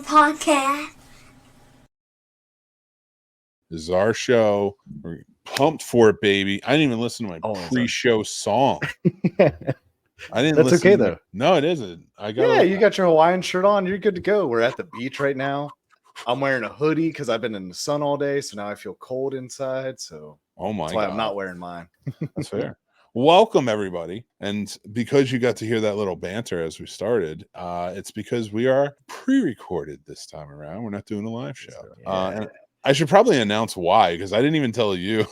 podcast. This is our show. We're pumped for it, baby. I didn't even listen to my pre-show song. I didn't That's listen okay, to though. No, it isn't. You got your Hawaiian shirt on. You're good to go. We're at the beach right now. I'm wearing a hoodie because I've been in the sun all day, so now I feel cold inside. So that's why I'm not wearing mine. That's fair. Welcome, everybody. And because you got to hear that little banter as we started, it's because we are pre-recorded this time around. We're not doing a live show. And I should probably announce why, because I didn't even tell you.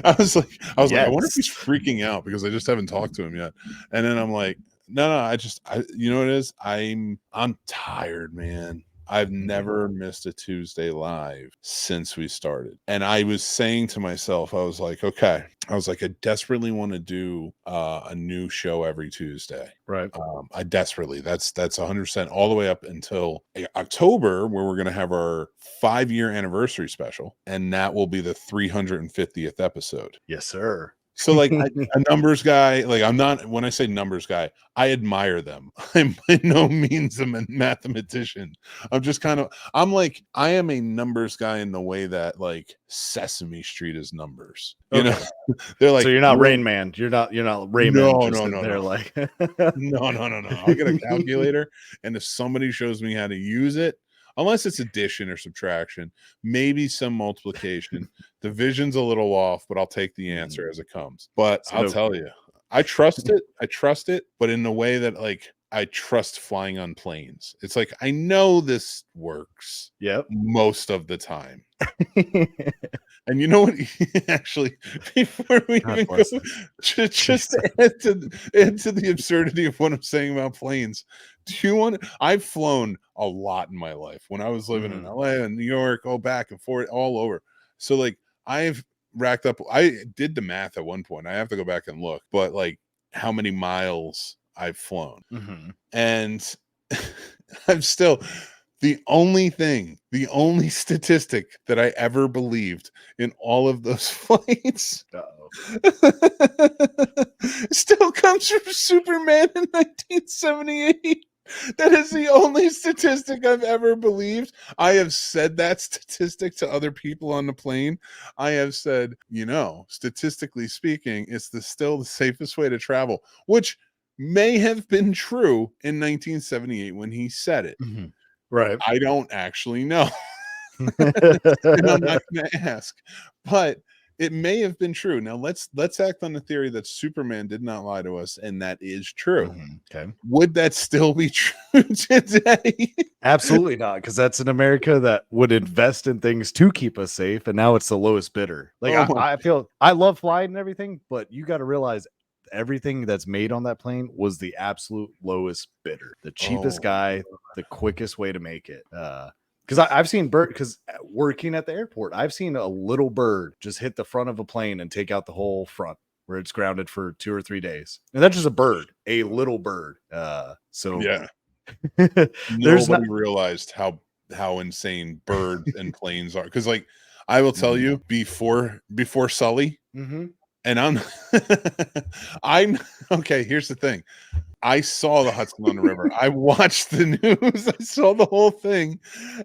I was like, I wonder if he's freaking out because I just haven't talked to him yet. And then I'm like, no, you know what it is? I'm tired, man. I've never missed a Tuesday live since we started. And I was saying to myself, I was like, I desperately want to do a new show every Tuesday. Right. I desperately, that's 100% all the way up until October, where we're going to have our 5-year anniversary special. And that will be the 350th episode. Yes, sir. So like a numbers guy, like when I say numbers guy, I admire them. I'm by no means a mathematician. I am a numbers guy in the way that like Sesame Street is numbers. You know, they're like, so you're not Rain Man. You're not Rain Man. No. They're like, no. I'll get a calculator. And if somebody shows me how to use it, unless it's addition or subtraction, maybe some multiplication. Division's a little off, but I'll take the answer as it comes. But I'll tell you, I trust it, but in the way that like I trust flying on planes. It's like, I know this works most of the time. And you know what? Actually, before we even go, just to add to the absurdity of what I'm saying about planes, I've flown a lot in my life. When I was living in LA and New York, back and forth, all over. So like I've racked up, I did the math at one point. I have to go back and look, but like how many miles I've flown. And I'm still... The only statistic that I ever believed in all of those flights still comes from Superman in 1978. That is the only statistic I've ever believed. I have said that statistic to other people on the plane. I have said, statistically speaking, it's still the safest way to travel, which may have been true in 1978 when he said it. Right. I don't actually know. And I'm not going to ask, but it may have been true. Now let's act on the theory that Superman did not lie to us, and that is true. Okay. Would that still be true today? Absolutely not, because that's an America that would invest in things to keep us safe, and now it's the lowest bidder. Like I feel I love flying and everything, but you got to realize everything that's made on that plane was the absolute lowest bidder, the cheapest guy, the quickest way to make it. Because I've seen because working at the airport, I've seen a little bird just hit the front of a plane and take out the whole front where it's grounded for 2 or 3 days. And that's just a little bird. So yeah, nobody realized how insane birds and planes are. Because like I will tell you, before Sully. And I'm okay. Here's the thing. I saw the Hudson on the River. I watched the news. I saw the whole thing.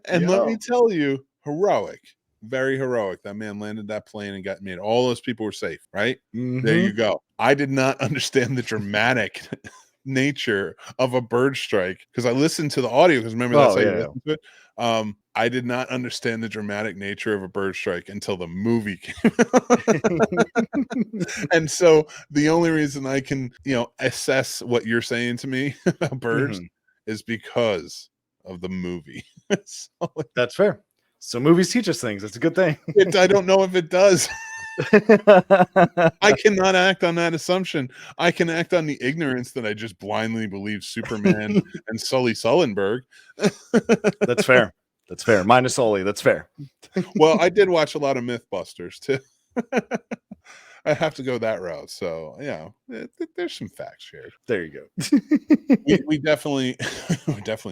And let me tell you, heroic, very heroic. That man landed that plane and got me. All those people were safe, right? There you go. I did not understand the dramatic nature of a bird strike because I listened to the audio because remember that's how you listen to it. I did not understand the dramatic nature of a bird strike until the movie came out. And so the only reason I can, assess what you're saying to me about birds is because of the movie. So, that's fair. So movies teach us things. It's a good thing. I don't know if it does. I cannot act on that assumption. I can act on the ignorance that I just blindly believe Superman and Sully Sullenberg. That's fair. That's fair. Minus Sully. That's fair. Well, I did watch a lot of Mythbusters too. I have to go that route. So yeah, there's some facts shared. There you go. we definitely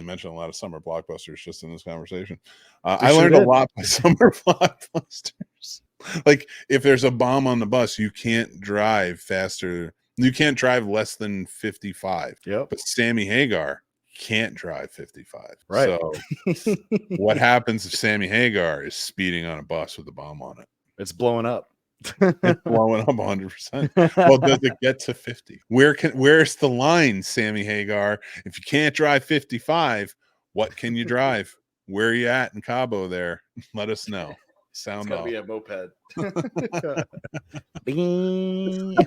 mentioned a lot of summer blockbusters just in this conversation. I learned a lot by summer blockbusters. Like if there's a bomb on the bus, you can't drive faster. You can't drive less than 55. Yep. But Sammy Hagar, can't drive 55. Right. So what happens if Sammy Hagar is speeding on a bus with a bomb on it? It's blowing up. It's blowing up 100%. Well, does it get to 50? Where's the line, Sammy Hagar? If you can't drive 55, what can you drive? Where are you at in Cabo there? Let us know. Sound off. Be a moped. Bing.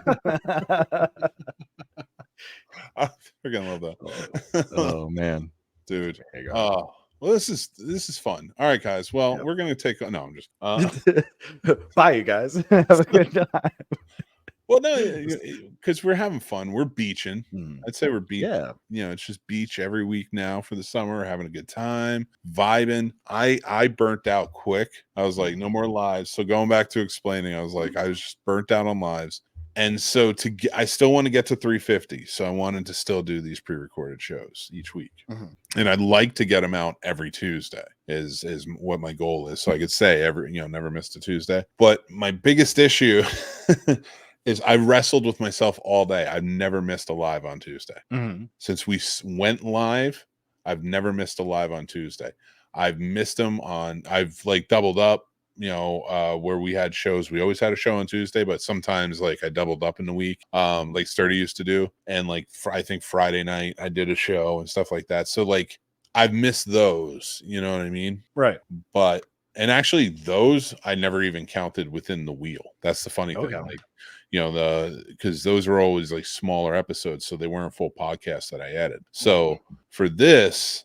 I freaking love that. Oh man, dude. Oh, well, this is fun. All right, guys. Well, we're gonna take. No, I'm just. Bye, you guys. Have a good time. Well, no, because we're having fun. We're beaching. I'd say we're beaching. Yeah. It's just beach every week now for the summer. We're having a good time, vibing. I burnt out quick. I was like, no more lives. So going back to explaining, I was like, I was just burnt out on lives. And so I still want to get to 350. So I wanted to still do these pre-recorded shows each week. And I'd like to get them out every Tuesday is what my goal is. So I could say never missed a Tuesday. But my biggest issue is I wrestled with myself all day. I've never missed a live on Tuesday. Since we went live, I've never missed a live on Tuesday. I've missed them I've like doubled up, where we had shows. We always had a show on Tuesday, but sometimes like I doubled up in the week, like Sturdy used to do. And like, I think Friday night I did a show and stuff like that. So like I've missed those, you know what I mean? Right. And actually those I never even counted within the wheel. That's the funny thing. Like, because those are always like smaller episodes, so they weren't full podcasts that I added. So for this,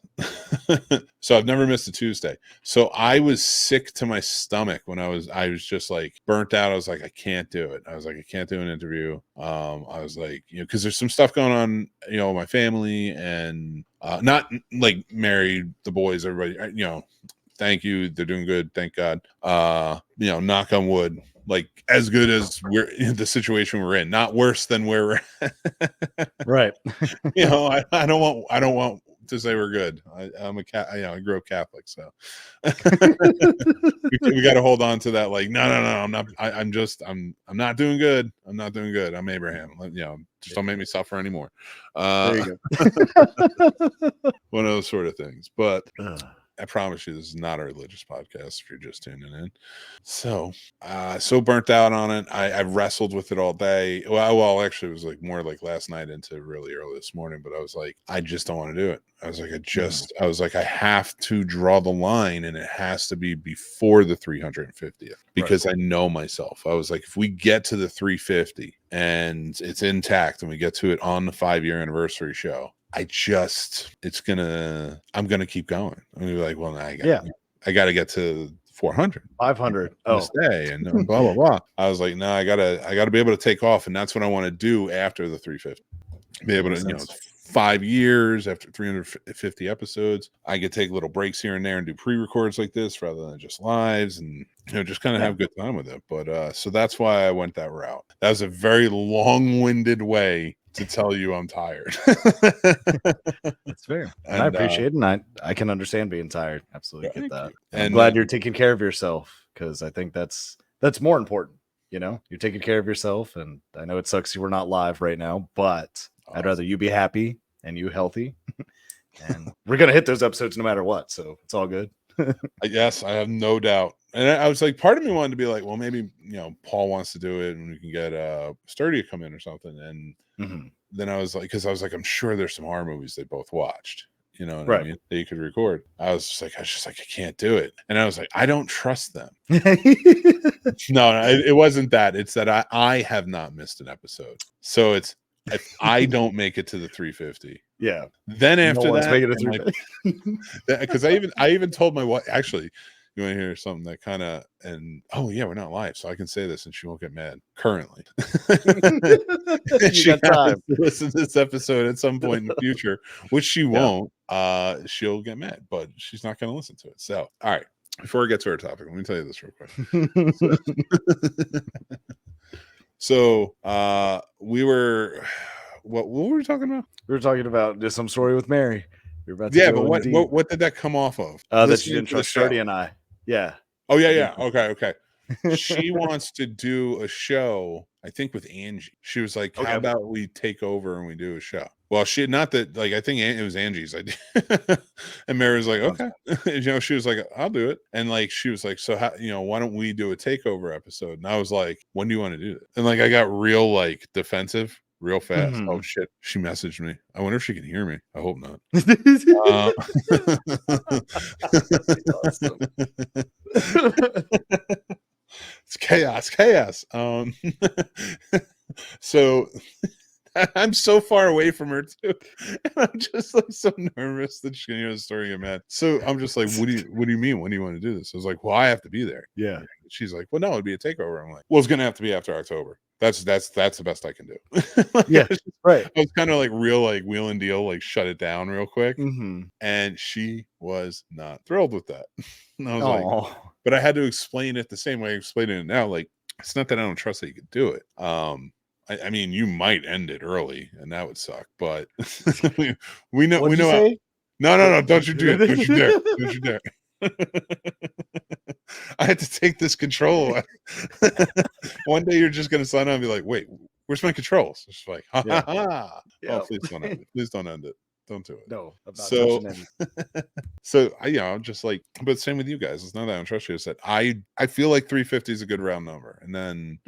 so I've never missed a Tuesday. So I was sick to my stomach when I was just like burnt out. I was like, I can't do it. I was like, I can't do an interview. I was like, because there's some stuff going on, with my family, and not like married, the boys, everybody, thank you. They're doing good. Thank God. Knock on wood. Like as good as we're in the situation we're in, not worse than where we're at. Right. I don't want to say we're good. I'm a cat. I grew up Catholic, so we got to hold on to that. Like, no, I'm not. I'm not doing good. I'm not doing good. I'm Abraham. Just don't make me suffer anymore. There you go. One of those sort of things, but. I promise you, this is not a religious podcast if you're just tuning in. So burnt out on it. I wrestled with it all day. Well, actually, it was like more like last night into really early this morning, but I was like, I just don't want to do it. I was like, I have to draw the line, and it has to be before the 350th because I know myself. I was like, if we get to the 350 and it's intact and we get to it on the 5-year anniversary show, I'm gonna keep going. I'm gonna be like, well, I got to get to 400, 500 day, and blah blah blah. I was like, no, I gotta be able to take off, and that's what I want to do after the 350. Be able to, 5 years after 350 episodes, I could take little breaks here and there and do pre-records like this rather than just lives, and just kind of have a good time with it. But so that's why I went that route. That was a very long-winded way to tell you I'm tired. That's fair. And I appreciate it. And I can understand being tired. Absolutely get that. And I'm glad you're taking care of yourself, because I think that's more important. You're taking care of yourself. And I know it sucks you were not live right now, but I'd rather you be happy and you healthy. And we're going to hit those episodes no matter what. So it's all good. Yes, I have no doubt. And I was like, part of me wanted to be like, well, maybe, Paul wants to do it and we can get Sturdy to come in or something. And then I was like, because I was like, I'm sure there's some horror movies they both watched, I mean, that you could record. I was just like, I can't do it. And I was like, I don't trust them. No, it wasn't that. It's that I have not missed an episode. So it's, if I don't make it to the 350, then after that, because I even told my wife, actually, you want to hear something that kind of, and we're not live, so I can say this and she won't get mad currently. She has to listen to this episode at some point in the future, which she won't. She'll get mad, but she's not going to listen to it. So, all right, before I get to our topic, let me tell you this real quick. So we were, what were we talking about? We were talking about just some story with Mary. We were about to what did that come off of? That you didn't trust Sturdy and I. Yeah. Oh yeah. Okay. She wants to do a show, I think with Angie. She was like, how about we take over and we do a show? Well, she not that like I think it was Angie's idea. And Mary was like, okay. She was like, I'll do it. And like she was like, so how why don't we do a takeover episode? And I was like, when do you want to do that? And like I got real like defensive real fast. Oh shit. She messaged me. I wonder if she can hear me. I hope not. It's chaos. So I'm so far away from her too, and I'm just like so nervous that she's gonna hear the story and mad. So I'm just like, what do you mean? When do you want to do this? I was like, well, I have to be there. Yeah. She's like, well, no, it'd be a takeover. I'm like, well, it's gonna have to be after October. That's the best I can do. Yeah, right. I was kind of like real like wheel and deal, like shut it down real quick. Mm-hmm. And she was not thrilled with that. And I was like, but I had to explain it the same way I explained it now. Like, it's not that I don't trust that you could do it. I mean, you might end it early, and that would suck. But we know. No! Don't you do it! Don't you dare! Don't you dare! I had to take this control away. One day you're just gonna sign on and be like, "Wait, where's my controls?" It's like, ha ha ha! Oh, please don't end it! Please don't end it! Don't do it. No, I'm not touching any. So I'm just like, but same with you guys. It's not that I don't trust you. It's that I feel like 350 is a good round number, and then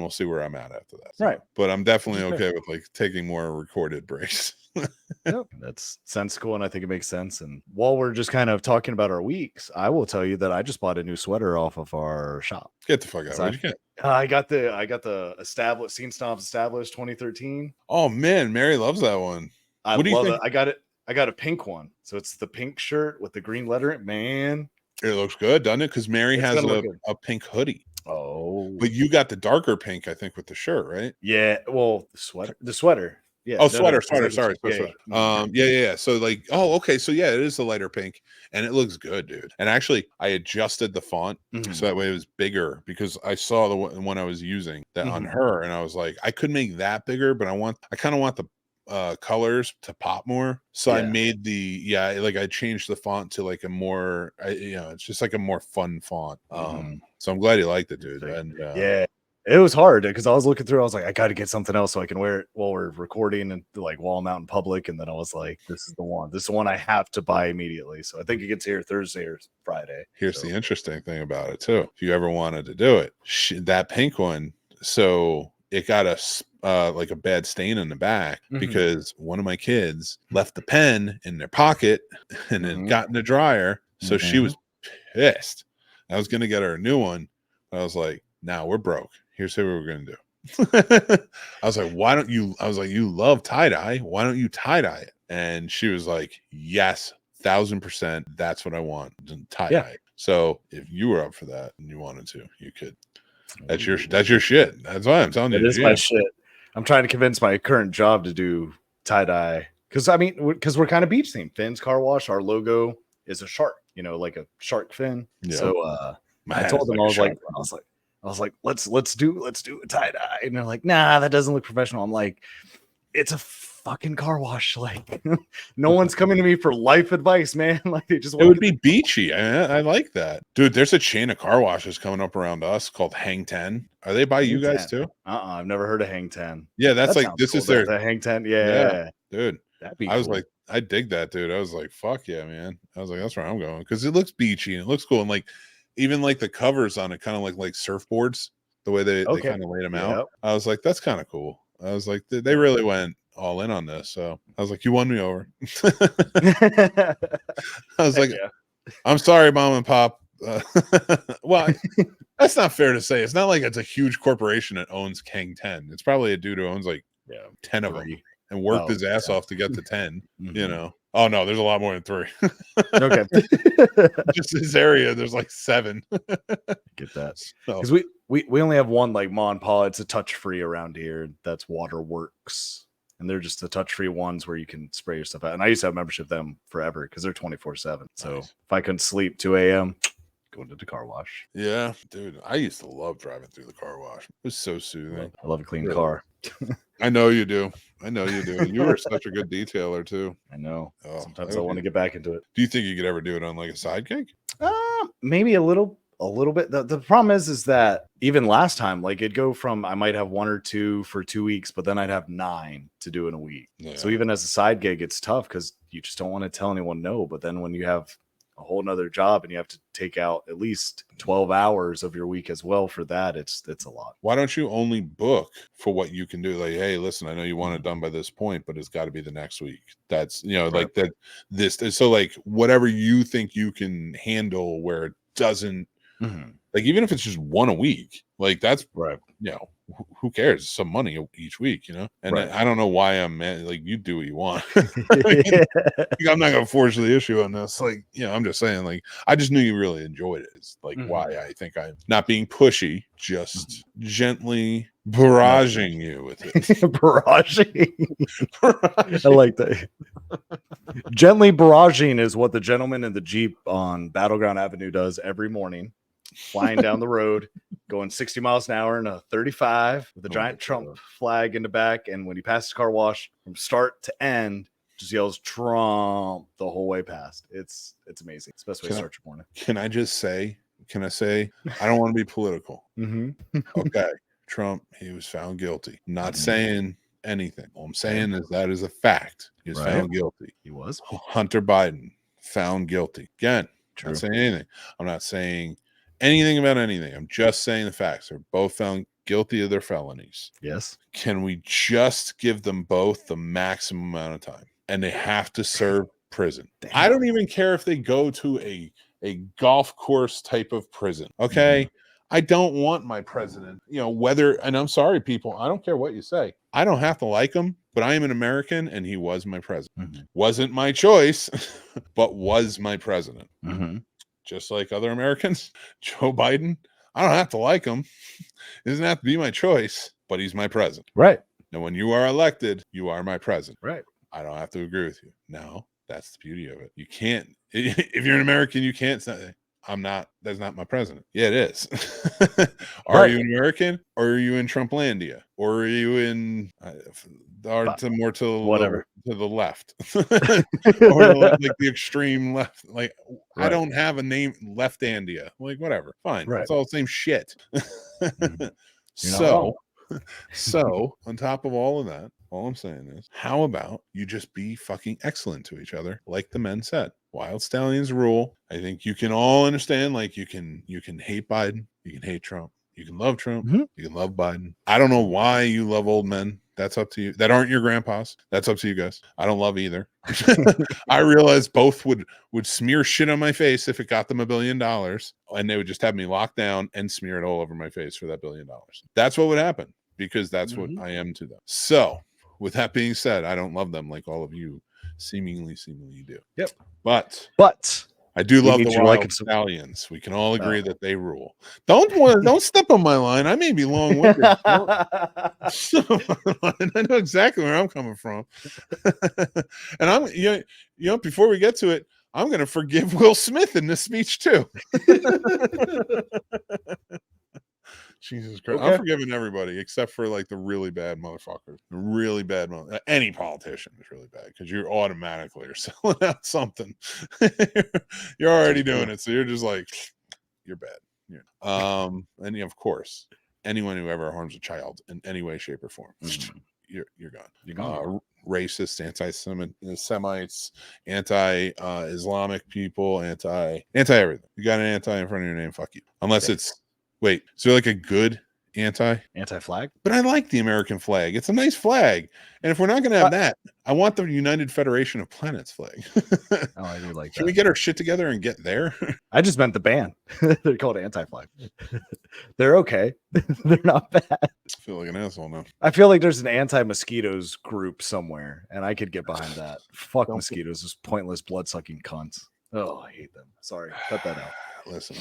we'll see where I'm at after that. So, right. But I'm definitely okay with like taking more recorded breaks. Yep, that's sensible, and I think it makes sense. And while we're just kind of talking about our weeks, I will tell you that I just bought a new sweater off of our shop. Get the fuck out! What'd you get? I got the established Scene Snobs established 2013. Oh man, Mary loves that one. I love it. I got a pink one, so it's the pink shirt with the green lettering. Man, it looks good, doesn't it? Because Mary has a pink hoodie. Oh, but you got the darker pink, I think, with the shirt, right? Yeah. Well, the sweater. Yeah. Oh, sweater. Sorry. Yeah. So like, okay. So yeah, it is the lighter pink, and it looks good, dude. And actually, I adjusted the font so that way it was bigger because I saw the one I was using that on her, and I was like, I could make that bigger, but I kind of want the colors to pop more. So I made I changed the font to like a more, it's just like a more fun font. So I'm glad you liked it, dude. And it was hard because I was looking through. I was like, I got to get something else so I can wear it while we're recording and like while I'm out in public. And then I was like, this is the one. This is the one I have to buy immediately. So I think it gets here Thursday or Friday. Here's the interesting thing about it too. If you ever wanted to do it, that pink one. So it got like a bad stain in the back because one of my kids left the pen in their pocket and it got in the dryer. So she was pissed. I was going to get her a new one. I was like, nah, we're broke. Here's what we're going to do. I was like, you love tie-dye. Why don't you tie-dye it? And she was like, yes, 1000%. That's what I want. Tie-dye. Yeah. So if you were up for that and you wanted to, you could. That's your shit. That's why I'm telling you. It is my shit. I'm trying to convince my current job to do tie-dye because we're kind of beach themed. Finn's Car Wash. Our logo is a shark, like a shark fin. Yeah. So I told them I was like, let's do a tie-dye, and they're like, nah, that doesn't look professional. I'm like, it's a fucking car wash. Like, no one's coming to me for life advice, man. Like, they just it would be beachy. I like that, dude. There's a chain of car washes coming up around us called Hang 10. Are they by you guys too? I've never heard of Hang 10. Yeah, that's like this cool. Is their the Hang 10. Yeah, dude. That'd be. I was like, I dig that, dude. I was like, fuck yeah, man. I was like, that's where I'm going because it looks beachy and it looks cool, and like even like the covers on it kind of like surfboards, the way they kind of laid them out. I was like, that's kind of cool. I was like, they really went all in on this. So I was like, you won me over. I was like, I'm sorry, mom and pop. Well, that's not fair to say. It's not like it's a huge corporation that owns Hang 10. It's probably a dude who owns like 10 of them and worked his ass off to get to 10, Oh no, there's a lot more than 3. Okay. Just this area, there's like 7. Get that. Because we only have one like Ma and Pa. It's a touch-free around here. That's Waterworks. And they're just the touch-free ones where you can spray your stuff out. And I used to have membership with them forever because they're 24/7. So if I couldn't sleep 2 a.m., going to the car wash. Yeah, dude. I used to love driving through the car wash. It was so soothing. I love a clean car. I know you do. You were such a good detailer too. I know. Sometimes I want to get back into it. Do you think you could ever do it on like a side gig? Maybe a little a little bit. The problem is that even last time, like it'd go from I might have 1 or 2 for 2 weeks, but then I'd have 9 to do in a week. Yeah. So even as a side gig, it's tough because you just don't want to tell anyone no. But then when you have a whole nother job and you have to take out at least 12 hours of your week as well for that, it's a lot. Why don't you only book for what you can do? Like, hey, listen, I know you want it done by this point, but it's got to be the next week. That's, like that, so like whatever you think you can handle where it doesn't, like, even if it's just 1 a week, like that's right. Who cares? Some money each week, and I don't know why I'm mad. Like, you do what you want. I'm not gonna force the issue on this. Like, I'm just saying, like, I just knew you really enjoyed it. It's like why I think I'm not being pushy, just gently barraging you with it. Barraging. I like that. Gently barraging is what the gentleman in the Jeep on Battleground Avenue does every morning. Flying down the road, going 60 miles an hour in a 35 with a giant Trump flag in the back. And when he passes car wash from start to end, just yells Trump the whole way past. It's amazing. It's the best way to start your morning. Can I say, I don't want to be political. Okay. Trump, he was found guilty. Not saying anything. All I'm saying is that is a fact. He was found guilty. He was. Hunter Biden, found guilty. Again, not saying anything. I'm not saying anything about anything. I'm just saying the facts. They're both found guilty of their felonies. Yes. Can we just give them both the maximum amount of time? And they have to serve prison. Damn. I don't even care if they go to a golf course type of prison. Okay. I don't want my president, whether, and I'm sorry, people, I don't care what you say. I don't have to like him, but I am an American and he was my president. Wasn't my choice, but was my president. Just like other Americans, Joe Biden, I don't have to like him. It doesn't have to be my choice, but he's my president. Right. And when you are elected, you are my president. Right. I don't have to agree with you. No, that's the beauty of it. You can't, if you're an American, you can't say, that's not my president. Yeah, it is. Are you an American, or are you in Trumplandia, or are you in whatever to the left, or like the extreme left? Like, I don't have a name, Leftandia. Like, whatever, fine. It's all the same shit. So on top of all of that, all I'm saying is, how about you just be fucking excellent to each other, like the men said. Wild stallions rule. I think you can all understand, like, you can hate Biden, you can hate Trump, you can love Trump, you can love Biden. I don't know why you love old men. That's up to you. That aren't your grandpas. That's up to you guys. I don't love either. I realize both would smear shit on my face if it got them $1 billion, and they would just have me locked down and smear it all over my face for that $1 billion. That's what would happen, because that's what I am to them. So with that being said, I don't love them like all of you seemingly do. Yep. But I do love the Wild Stallions. We can all agree that they rule. Don't step on my line. I may be long-winded. I know exactly where I'm coming from. And I'm before we get to it, I'm going to forgive Will Smith in this speech too. Jesus Christ. Okay. I'm forgiving everybody except for like the really bad motherfuckers. Really bad. Any politician is really bad because you automatically are selling out something. You're already doing it. So you're just like, you're bad. Yeah. And of course, anyone who ever harms a child in any way, shape, or form, you're gone. You're gone. Racist, anti-Semites, anti-Islamic people, anti-everything. You got an anti in front of your name, fuck you. Unless it's wait, so like a good anti-flag? But I like the American flag. It's a nice flag. And if we're not going to have that, I want the United Federation of Planets flag. I do like that. Can we get our shit together and get there? I just meant the band. They're called anti-flag. They're okay. They're not bad. I feel like an asshole now. I feel like there's an anti-mosquitoes group somewhere, and I could get behind that. Fuck mosquitoes, those pointless blood-sucking cunts. Oh, I hate them. Sorry, cut that out. Listen.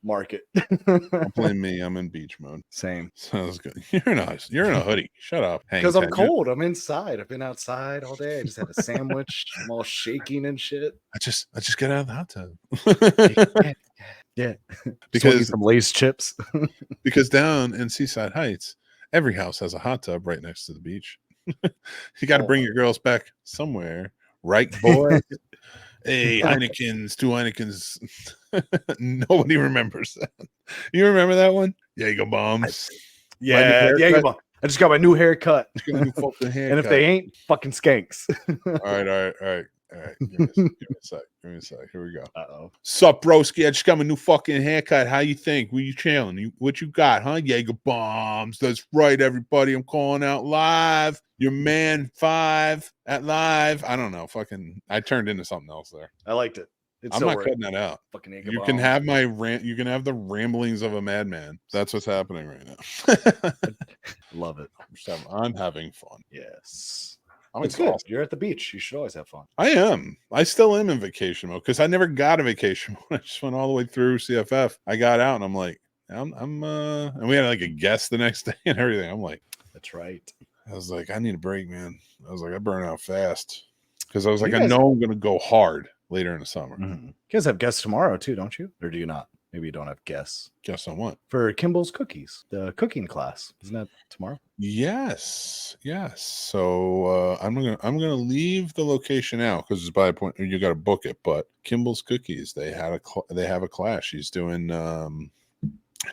Market. Don't blame me. I'm in beach mode. Same. Sounds good. You're in a hoodie. Shut up. Because I'm cold. I'm inside. I've been outside all day. I just had a sandwich. I'm all shaking and shit. I just got out of the hot tub. Yeah. Because some Lay's chips. Because down in Seaside Heights, every house has a hot tub right next to the beach. You got to bring your girls back somewhere, right, boy? Hey, Heineken's, 2 Heinekens. Nobody remembers that. You remember that one? Jaeger bombs. Yeah, I just got my new haircut. Got a new fucking haircut. And if they ain't, fucking skanks. All right. Give me a sec. Here we go. Uh-oh. Sup, broski? I just got my new fucking haircut. How you think? What you chilling? What you got, huh? Jaeger bombs. That's right, everybody. I'm calling out live. Your man 5 at live. I don't know. Fucking, I turned into something else there. I liked it. I'm not cutting that out. Fucking Jaeger you bomb. can have my rant. You can have the ramblings of a madman. That's what's happening right now. Love it. I'm having fun. Yes. It's good. awesome. You're at the beach. You should always have fun. I am. I still am in vacation mode because I never got a vacation mode. I just went all the way through CFF. I got out and I'm like, and we had like a guest the next day and everything. I'm like, that's right. I was like, I need a break, man. I was like, I burn out fast because I was like, I know I'm going to go hard later in the summer. Mm-hmm. You guys have guests tomorrow too, don't you? Or do you not? Maybe you don't have guests. Guess on what? For Kimball's Cookies, the cooking class. Isn't that tomorrow? Yes. So I'm gonna leave the location out because it's by a point you got to book it. But Kimball's Cookies, they have a class. She's doing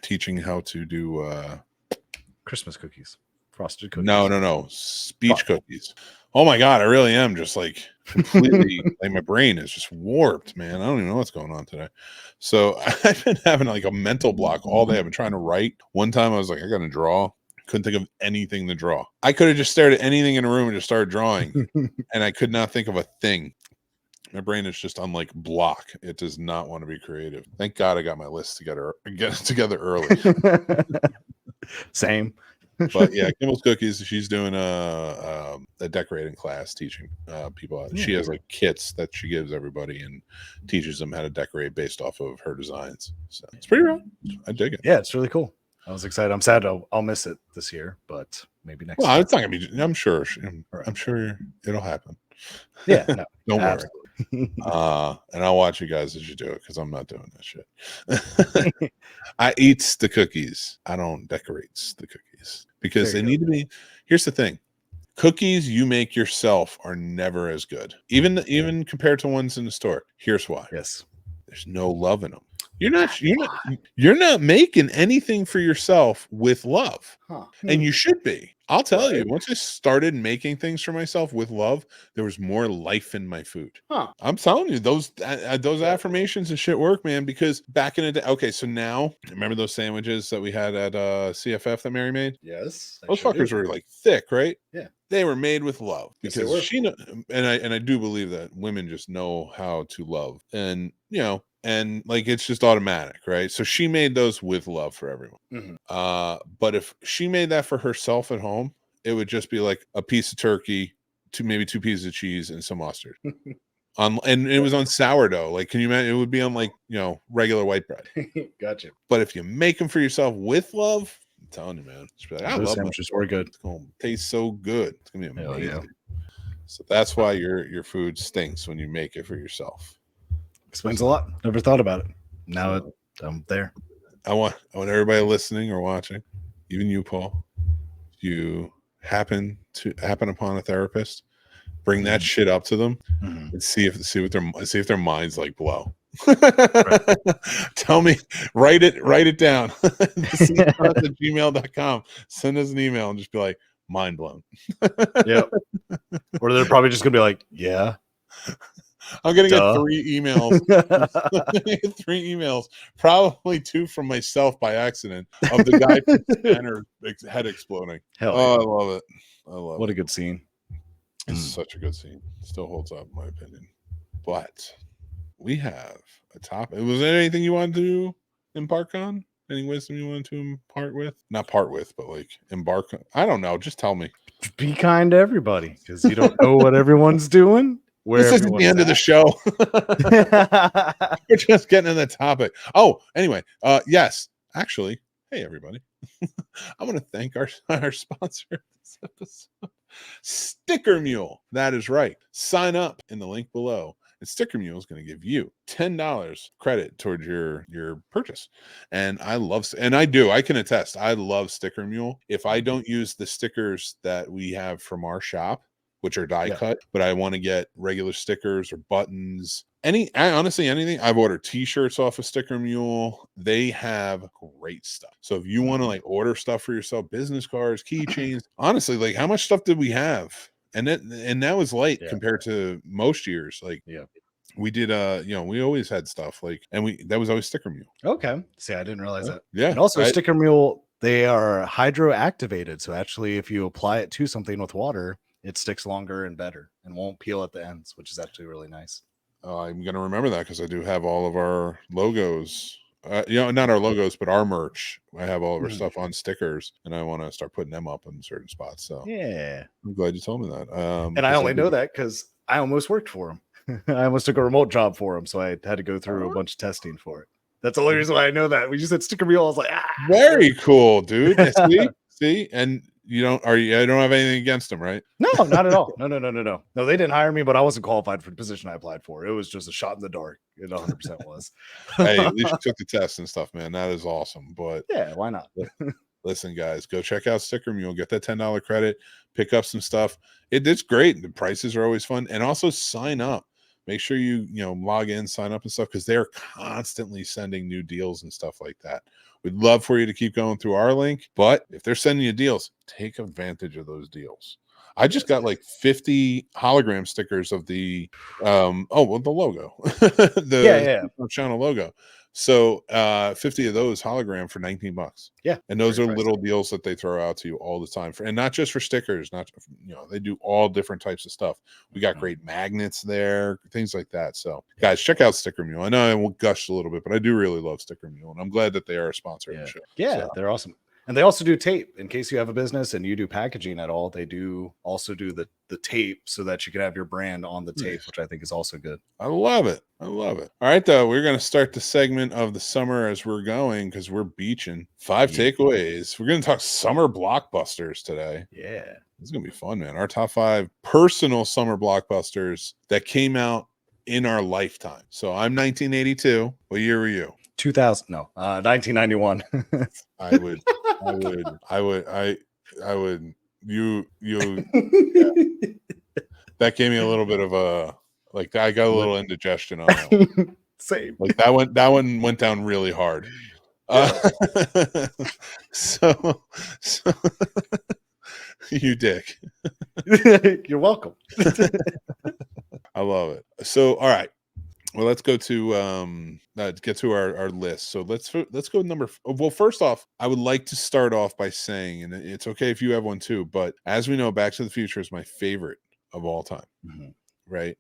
teaching how to do Christmas cookies, frosted cookies. No, speech cookies. Oh my god, I really am just like completely like my brain is just warped, man. I don't even know what's going on today. So I've been having like a mental block all day. I've been trying to write. One time I was like, I gotta draw. Couldn't think of anything to draw. I could have just stared at anything in a room and just started drawing, and I could not think of a thing. My brain is just on like block. It does not want to be creative. Thank God I got my list together early. Same. But yeah, Kimball's Cookies, she's doing a decorating class teaching people. She has like kits that she gives everybody and teaches them how to decorate based off of her designs. So it's pretty rad. I dig it. Yeah, it's really cool. I was excited. I'm sad I'll miss it this year, but maybe next Well, year. it's not gonna be. I'm sure it'll happen. Yeah, no, don't worry. And I'll watch you guys as you do it because I'm not doing that shit. I eats the cookies. I don't decorate the cookies because they need to be. Here's the thing: cookies you make yourself are never as good, even compared to ones in the store. Here's why. Yes, there's no love in them. You're not making anything for yourself with love, and you should be. I'll tell you, once I started making things for myself with love, there was more life in my food. I'm telling you, those affirmations and shit work, man. Because back in the day, okay, so now remember those sandwiches that we had at CFF that Mary made? Yes, those fuckers were like thick, right? Yeah, they were made with love because yes, I do believe that women just know how to love, and and like it's just automatic, right? So she made those with love for everyone. Mm-hmm. But if she made that for herself at home, it would just be like a piece of turkey, maybe 2 pieces of cheese and some mustard. And it was on sourdough. Like, can you imagine? It would be on like regular white bread. Gotcha. But if you make them for yourself with love, I'm telling you, man, it's like, I love sandwiches were good. It's gonna taste so good. It's gonna be amazing. Yeah. So that's why your food stinks when you make it for yourself. Explains a lot. Never thought about it. Now I'm there. I want everybody listening or watching, even you, Paul. If you happen upon a therapist, bring that shit up to them and see if their minds like blow. Tell me, write it down. thescenesnobs@gmail.com. Send us an email and just be like, mind blown. Yeah. Or they're probably just gonna be like, yeah. I'm gonna get 3 emails. 3 emails, probably 2 from myself by accident of the guy from Scanner head exploding. Hell yeah. I love it. What a good scene. It's such a good scene. Still holds up, in my opinion. But we have a topic. Was there anything you wanted to embark on? Any wisdom you wanted to impart with? Not part with, but like embark on. I don't know. Just tell me. Be kind to everybody because you don't know what everyone's doing. This isn't the end of the show. We're just getting in the topic. Oh, anyway, yes, actually, hey everybody, I want to thank our sponsor this episode, Sticker Mule. That is right. Sign up in the link below, and Sticker Mule is going to give you $10 credit towards your purchase. And I can attest, I love Sticker Mule. If I don't use the stickers that we have from our shop, which are die cut, but I want to get regular stickers or buttons honestly, anything. I've ordered t-shirts off of Sticker Mule. They have great stuff. So if you want to like order stuff for yourself, business cards, keychains, honestly, like how much stuff did we have? And that was light compared to most years. Like we did we always had stuff like, and that was always Sticker Mule. Okay. See, I didn't realize that. Yeah. And also Sticker Mule, they are hydro activated. So actually if you apply it to something with water, it sticks longer and better and won't peel at the ends, which is actually really nice. I'm gonna remember that because I do have all of our logos. Not our logos, but our merch. I have all of our stuff on stickers, and I want to start putting them up in certain spots. So yeah, I'm glad you told me that. And I only know that because I almost worked for him. I almost took a remote job for him, so I had to go through a bunch of testing for it. That's the only reason why I know that. When you said Sticker Mule, I was like, very cool, dude. See, and you don't have anything against them, right? No, not at all. No. No, they didn't hire me, but I wasn't qualified for the position I applied for. It was just a shot in the dark. It 100% was. Hey, at least you took the test and stuff, man. That is awesome. But yeah, why not? Listen, guys, go check out Sticker Mule. Get that $10 credit. Pick up some stuff. It's great. The prices are always fun, and also sign up. Make sure you log in, sign up and stuff because they're constantly sending new deals and stuff like that. We'd love for you to keep going through our link, but if they're sending you deals, take advantage of those deals. I just got like 50 hologram stickers of the the logo, the channel logo. So 50 of those hologram for $19. Yeah. And those are little deals that they throw out to you all the time and not just for stickers, they do all different types of stuff. We got great magnets there, things like that. So guys, check out Sticker Mule. I know I will gush a little bit, but I do really love Sticker Mule, and I'm glad that they are a sponsor of the show. Yeah, they're awesome. And they also do tape in case you have a business and you do packaging at all. They do also do the tape so that you can have your brand on the tape, which I think is also good. I love it. All right, though, we're going to start the segment of the summer as we're going because we're beaching. 5 takeaways. We're going to talk summer blockbusters today. Yeah. This is going to be fun, man. Our top 5 personal summer blockbusters that came out in our lifetime. So I'm 1982. What year were you? 2000. No, 1991. I would. You. That gave me a little bit of a like. I got a little indigestion on that. Same. Like that one went down really hard. So you dick. You're welcome. I love it. So all right. Well, let's go to get to our list. So let's go number. Well, first off, I would like to start off by saying, and it's okay if you have one too, but as we know, Back to the Future is my favorite of all time, right?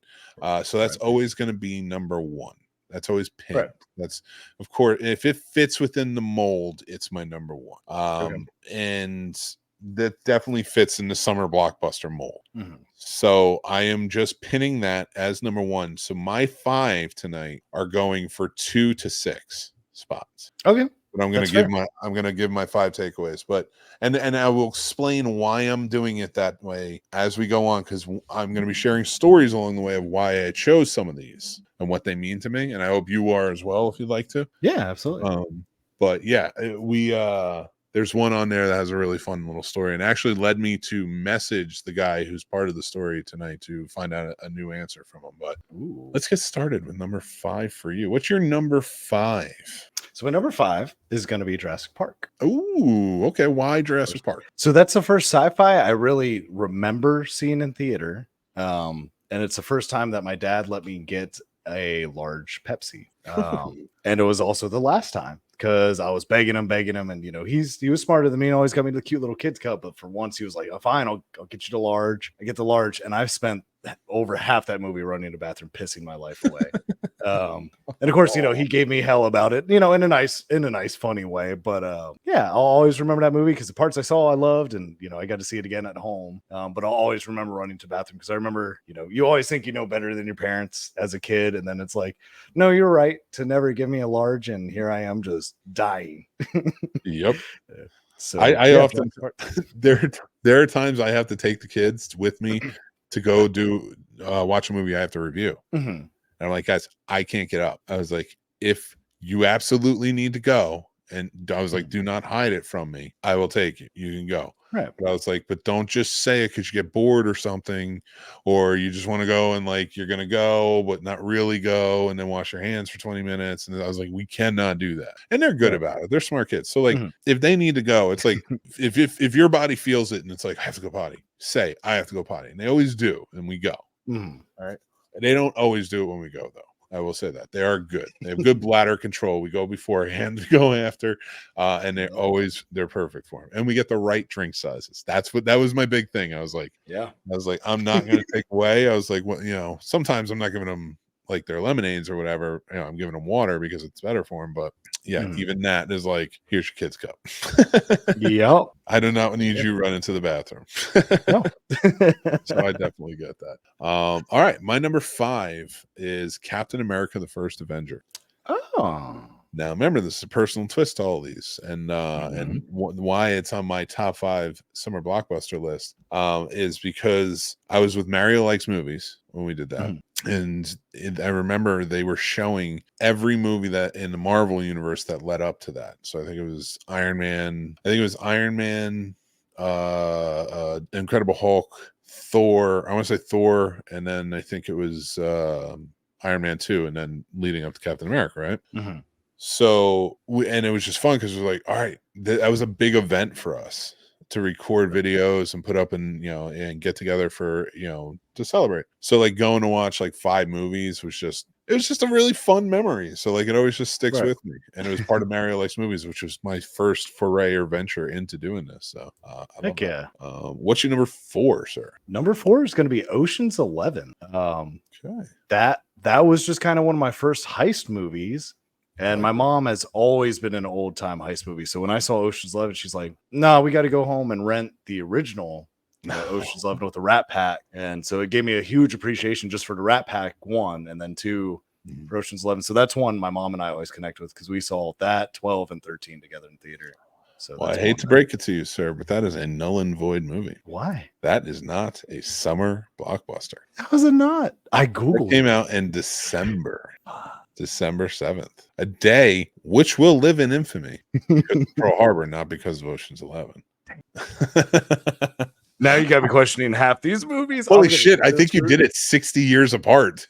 So that's always going to be number 1. That's always pinned. Right. That's, of course, if it fits within the mold, it's my number 1. And that definitely fits in the summer blockbuster mold. So I am just pinning that as number 1. So my 5 tonight are going for 2 to 6 spots. Okay. But I'm going to give my 5 takeaways, but and I will explain why I'm doing it that way as we go on, because I'm going to be sharing stories along the way of why I chose some of these and what they mean to me, and I hope you are as well if you'd like to. Yeah, absolutely. But yeah, there's one on there that has a really fun little story and actually led me to message the guy who's part of the story tonight to find out a new answer from him. But let's get started with number 5 for you. What's your number 5? So my number 5 is going to be Jurassic Park. Ooh, okay. Why Jurassic Park? So that's the first sci-fi I really remember seeing in theater. And it's the first time that my dad let me get a large Pepsi. And it was also the last time because I was begging him, and he was smarter than me and always got me the cute little kids cup. But for once, he was like, "Oh, fine, I'll get you the large." I get the large, and I've spent over half that movie running to the bathroom, pissing my life away. And of course, he gave me hell about it, in a nice, funny way. But yeah, I'll always remember that movie because the parts I saw, I loved, and I got to see it again at home. But I'll always remember running to the bathroom because I remember, you always think you know better than your parents as a kid, and then it's like, no, you're right to never give me a large, and here I am just dying. Yep. So I often there are times I have to take the kids with me to go do watch a movie I have to review. And I'm like, guys, I can't get up. I was like, if you absolutely need to go And I was like, do not hide it from me. I will take it. You can go. Right. But I was like, but don't just say it because you get bored or something, or you just want to go and like you're gonna go, but not really go, and then wash your hands for 20 minutes. And I was like, we cannot do that. And they're good about it. They're smart kids. So like, if they need to go, it's like if your body feels it and it's like I have to go potty, say I have to go potty, and they always do, and we go. All right. They don't always do it when we go though. I will say that they are good. They have good bladder control. We go beforehand, we go after, and they're perfect for them. And we get the right drink sizes. That was my big thing. I was like, I'm not going to take away. I was like, well, sometimes I'm not giving them like their lemonades or whatever. I'm giving them water because it's better for them. But even that is like, here's your kid's cup. Yep. I do not need you running to the bathroom. So I definitely get that. All right. My number 5 is Captain America, the First Avenger. Oh. Now, remember, this is a personal twist to all these, and why it's on my top 5 summer blockbuster list is because I was with Mario Likes Movies when we did that. And I remember they were showing every movie that in the Marvel universe that led up to that. So I think it was Iron Man, Incredible Hulk, Thor. I want to say Thor, and then I think it was Iron Man 2, and then leading up to Captain America, right? So and it was just fun because it was like, all right, that was a big event for us to record videos and put up and and get together for to celebrate. So like going to watch like 5 movies was just a really fun memory. So like it always just sticks with me. And it was part of Mario Likes Movies, which was my first foray or venture into doing this. So heck yeah. What's your number 4, sir? Number 4 is going to be Ocean's 11. Okay. That was just kind of one of my first heist movies. And my mom has always been an old time heist movie. So when I saw Ocean's 11, she's like, no, we got to go home and rent the original Ocean's 11 with the Rat Pack. And so it gave me a huge appreciation just for the Rat Pack, 1, and then 2 for Ocean's 11. So that's one my mom and I always connect with because we saw that 12 and 13 together in theater. So I hate to break it to you, sir, but that is a null and void movie. Why? That is not a summer blockbuster. How is it not? I Googled it. Came out in December 7th, a day which will live in infamy because of Pearl Harbor, not because of Ocean's 11. Now you got to be questioning half these movies. Holy shit! I think you did it 60 years apart.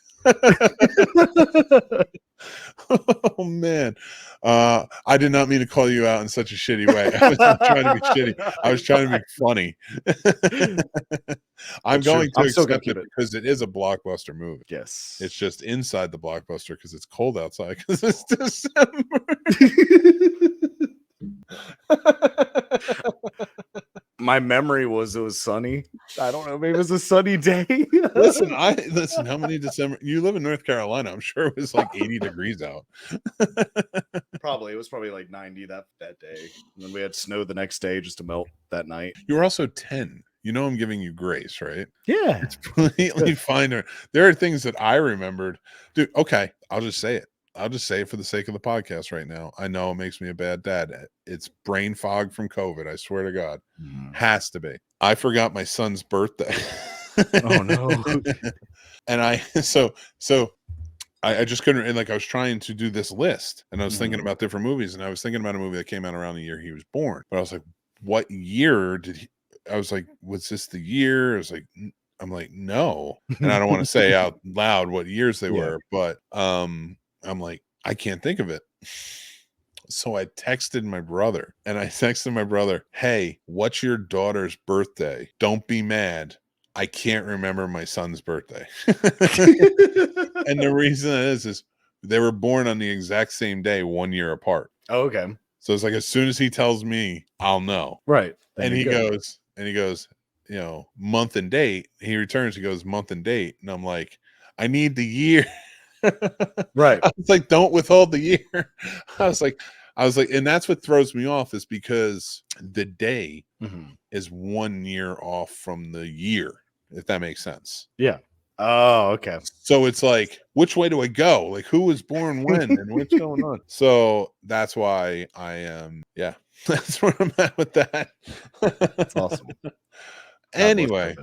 Oh man, I did not mean to call you out in such a shitty way. I was not trying to be shitty. I was trying to be funny. I'm still accept it because it is a blockbuster movie. Yes, it's just inside the blockbuster because it's cold outside because it's December. My memory was it was sunny. I don't know. Maybe it was a sunny day. Listen. How many December? You live in North Carolina. I'm sure it was like 80 degrees out. Probably. It was probably like 90 that day. And then we had snow the next day just to melt that night. You were also 10. I'm giving you grace, right? Yeah. It's completely fine. There are things that I remembered. Dude, okay. I'll just say it. For the sake of the podcast right now. I know it makes me a bad dad. It's brain fog from COVID. I swear to God. Has to be. I forgot my son's birthday. Oh no. And I just couldn't, and like I was trying to do this list and I was thinking about different movies and I was thinking about a movie that came out around the year he was born. But I was like, what year did he? I was like, was this the year? I'm like, no. And I don't want to say out loud what years they were, but I'm like, I can't think of it. So I texted my brother hey, what's your daughter's birthday? Don't be mad. I can't remember my son's birthday. And the reason is they were born on the exact same day, 1 year apart. Oh, okay. So it's like, as soon as he tells me, I'll know. Right. And he goes, month and date. He returns, he goes, month and date. And I'm like, I need the year. Right. I was like, don't withhold the year. I was like, and that's what throws me off is because the day is 1 year off from the year, if that makes sense. Yeah. Oh, okay. So it's like, which way do I go? Like, who was born when and what's going on? So that's why I am. That's where I'm at with that. That's awesome. Anyway,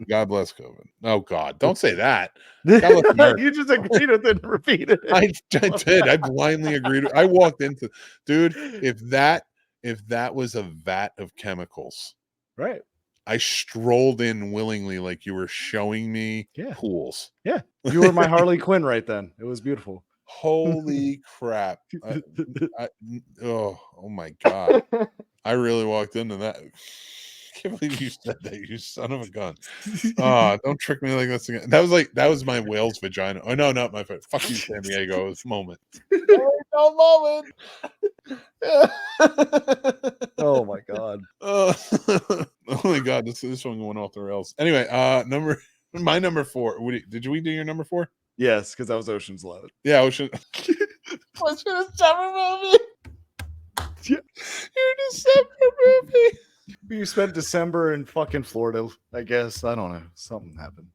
God bless COVID. Oh God, don't say that. God bless America. You just agreed with it and repeated it. I did. I blindly agreed. I walked into, dude. If that was a vat of chemicals, right? I strolled in willingly, like you were showing me Yeah. pools. Yeah, you were my Harley Quinn right then. It was beautiful. Holy crap! Oh my God! I really walked into that. I can't believe you said that, you son of a gun. Don't trick me like this again. That was my whale's vagina. Oh no, not my fuck you, San Diego's moment. No moment. Oh my God. Oh my God, this one going off the rails. Anyway, my number 4. Did we do your number 4? Yes, because that was Ocean's 11. Yeah, Ocean. What's your summer movie? Yeah. Your December movie. You spent December in fucking Florida, I guess. I don't know. Something happened.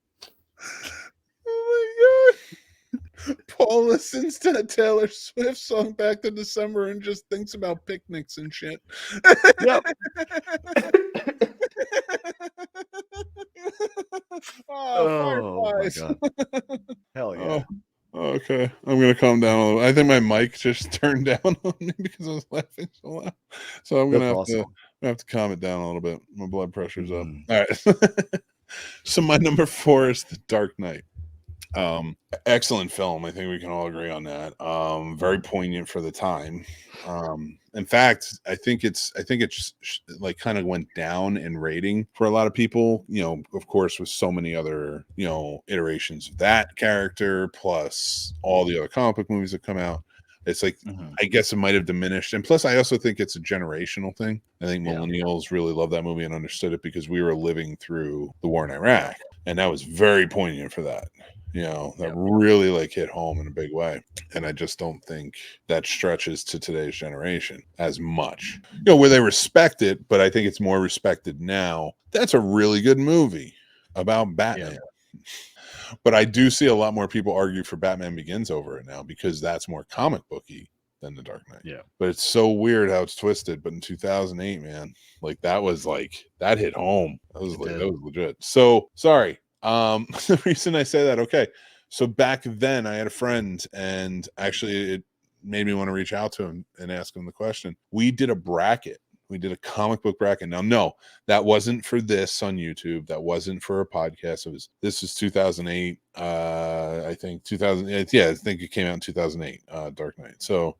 Oh my God. Paul listens to a Taylor Swift song Back to December and just thinks about picnics and shit. Yep. Oh my God. Hell yeah. Okay. I'm gonna calm down a little. I think my mic just turned down on me because I was laughing so loud. So I'm gonna have to calm it down a little bit. My blood pressure's up. All right. So my number 4 is The Dark Knight. Excellent film. I think we can all agree on that. Very poignant for the time. In fact, I think it's like kind of went down in rating for a lot of people, of course, with so many other, iterations of that character, plus all the other comic book movies that come out. It's like, I guess it might have diminished. And plus, I also think it's a generational thing. I think millennials really love that movie and understood it because we were living through the war in Iraq. And that was very poignant for that. That really like hit home in a big way. And I just don't think that stretches to today's generation as much, where they respect it, but I think it's more respected now. That's a really good movie about Batman. Yeah. But I do see a lot more people argue for Batman Begins over it now because that's more comic booky than The Dark Knight. Yeah. But it's so weird how it's twisted. But in 2008, man, like that hit home. That was legit. So sorry. The reason I say that, okay, so back then I had a friend, and actually it made me want to reach out to him and ask him the question. We did a bracket. We did a comic book bracket. Now, no, that wasn't for this on YouTube. That wasn't for a podcast. This was 2008. I think 2008. Yeah, I think it came out in 2008, Dark Knight. So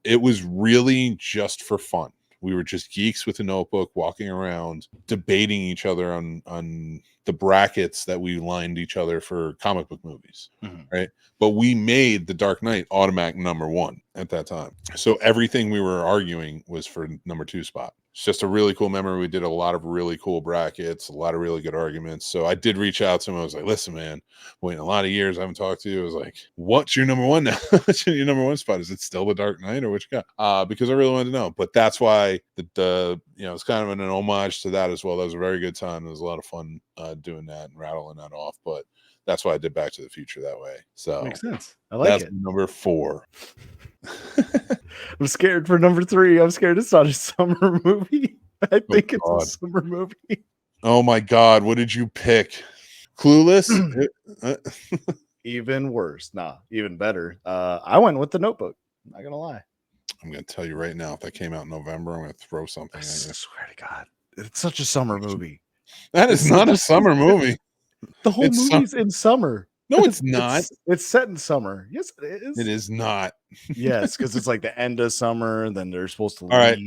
it was really just for fun. We were just geeks with a notebook, walking around, debating each other on the brackets that we lined each other for comic book movies, right? But we made The Dark Knight automatic number 1 at that time. So everything we were arguing was for number 2 spot. It's just a really cool memory. We did a lot of really cool brackets, a lot of really good arguments. So I did reach out to him. I was like, listen, man, waiting a lot of years, I haven't talked to you. I was like, what's your number 1 now? What's your number 1 spot? Is it still The Dark Knight or what you got? Because I really wanted to know. But that's why it's kind of an homage to that as well. That was a very good time. It was a lot of fun doing that and rattling that off. But that's why I did Back to the Future that way. So makes sense. I like it. Number 4. I'm scared for number 3. I'm scared it's not a summer movie. I think it's a summer movie. Oh my God. What did you pick? Clueless? Even worse. Nah, even better. I went with The Notebook. I'm not going to lie. I'm going to tell you right now, if that came out in November, I'm going to throw something I at you. swear to God. It's such a summer movie. That is not a summer movie. The whole movie's in summer. No, it's not. It's set in summer. Yes, it is. It is not. Yes, because it's like the end of summer, and then they're supposed to leave. All right,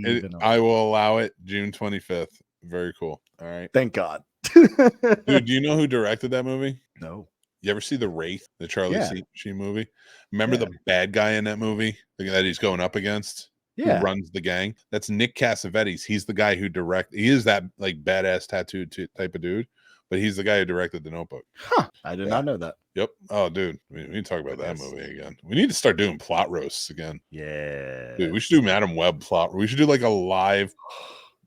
I will allow it. June 25th. Very cool. All right. Thank God. Dude, do you know who directed that movie? No. You ever see The Wraith, the Charlie Sheen movie? Remember the bad guy in that movie that he's going up against? Yeah. Who runs the gang? That's Nick Cassavetes. He's the guy who he is that like badass tattooed type of dude, but he's the guy who directed The Notebook. Huh. I did not know that. Yep. Oh, dude, we need to talk about that movie again. We need to start doing plot roasts again. Yeah. Dude, we should do Madam Web plot. We should do like a live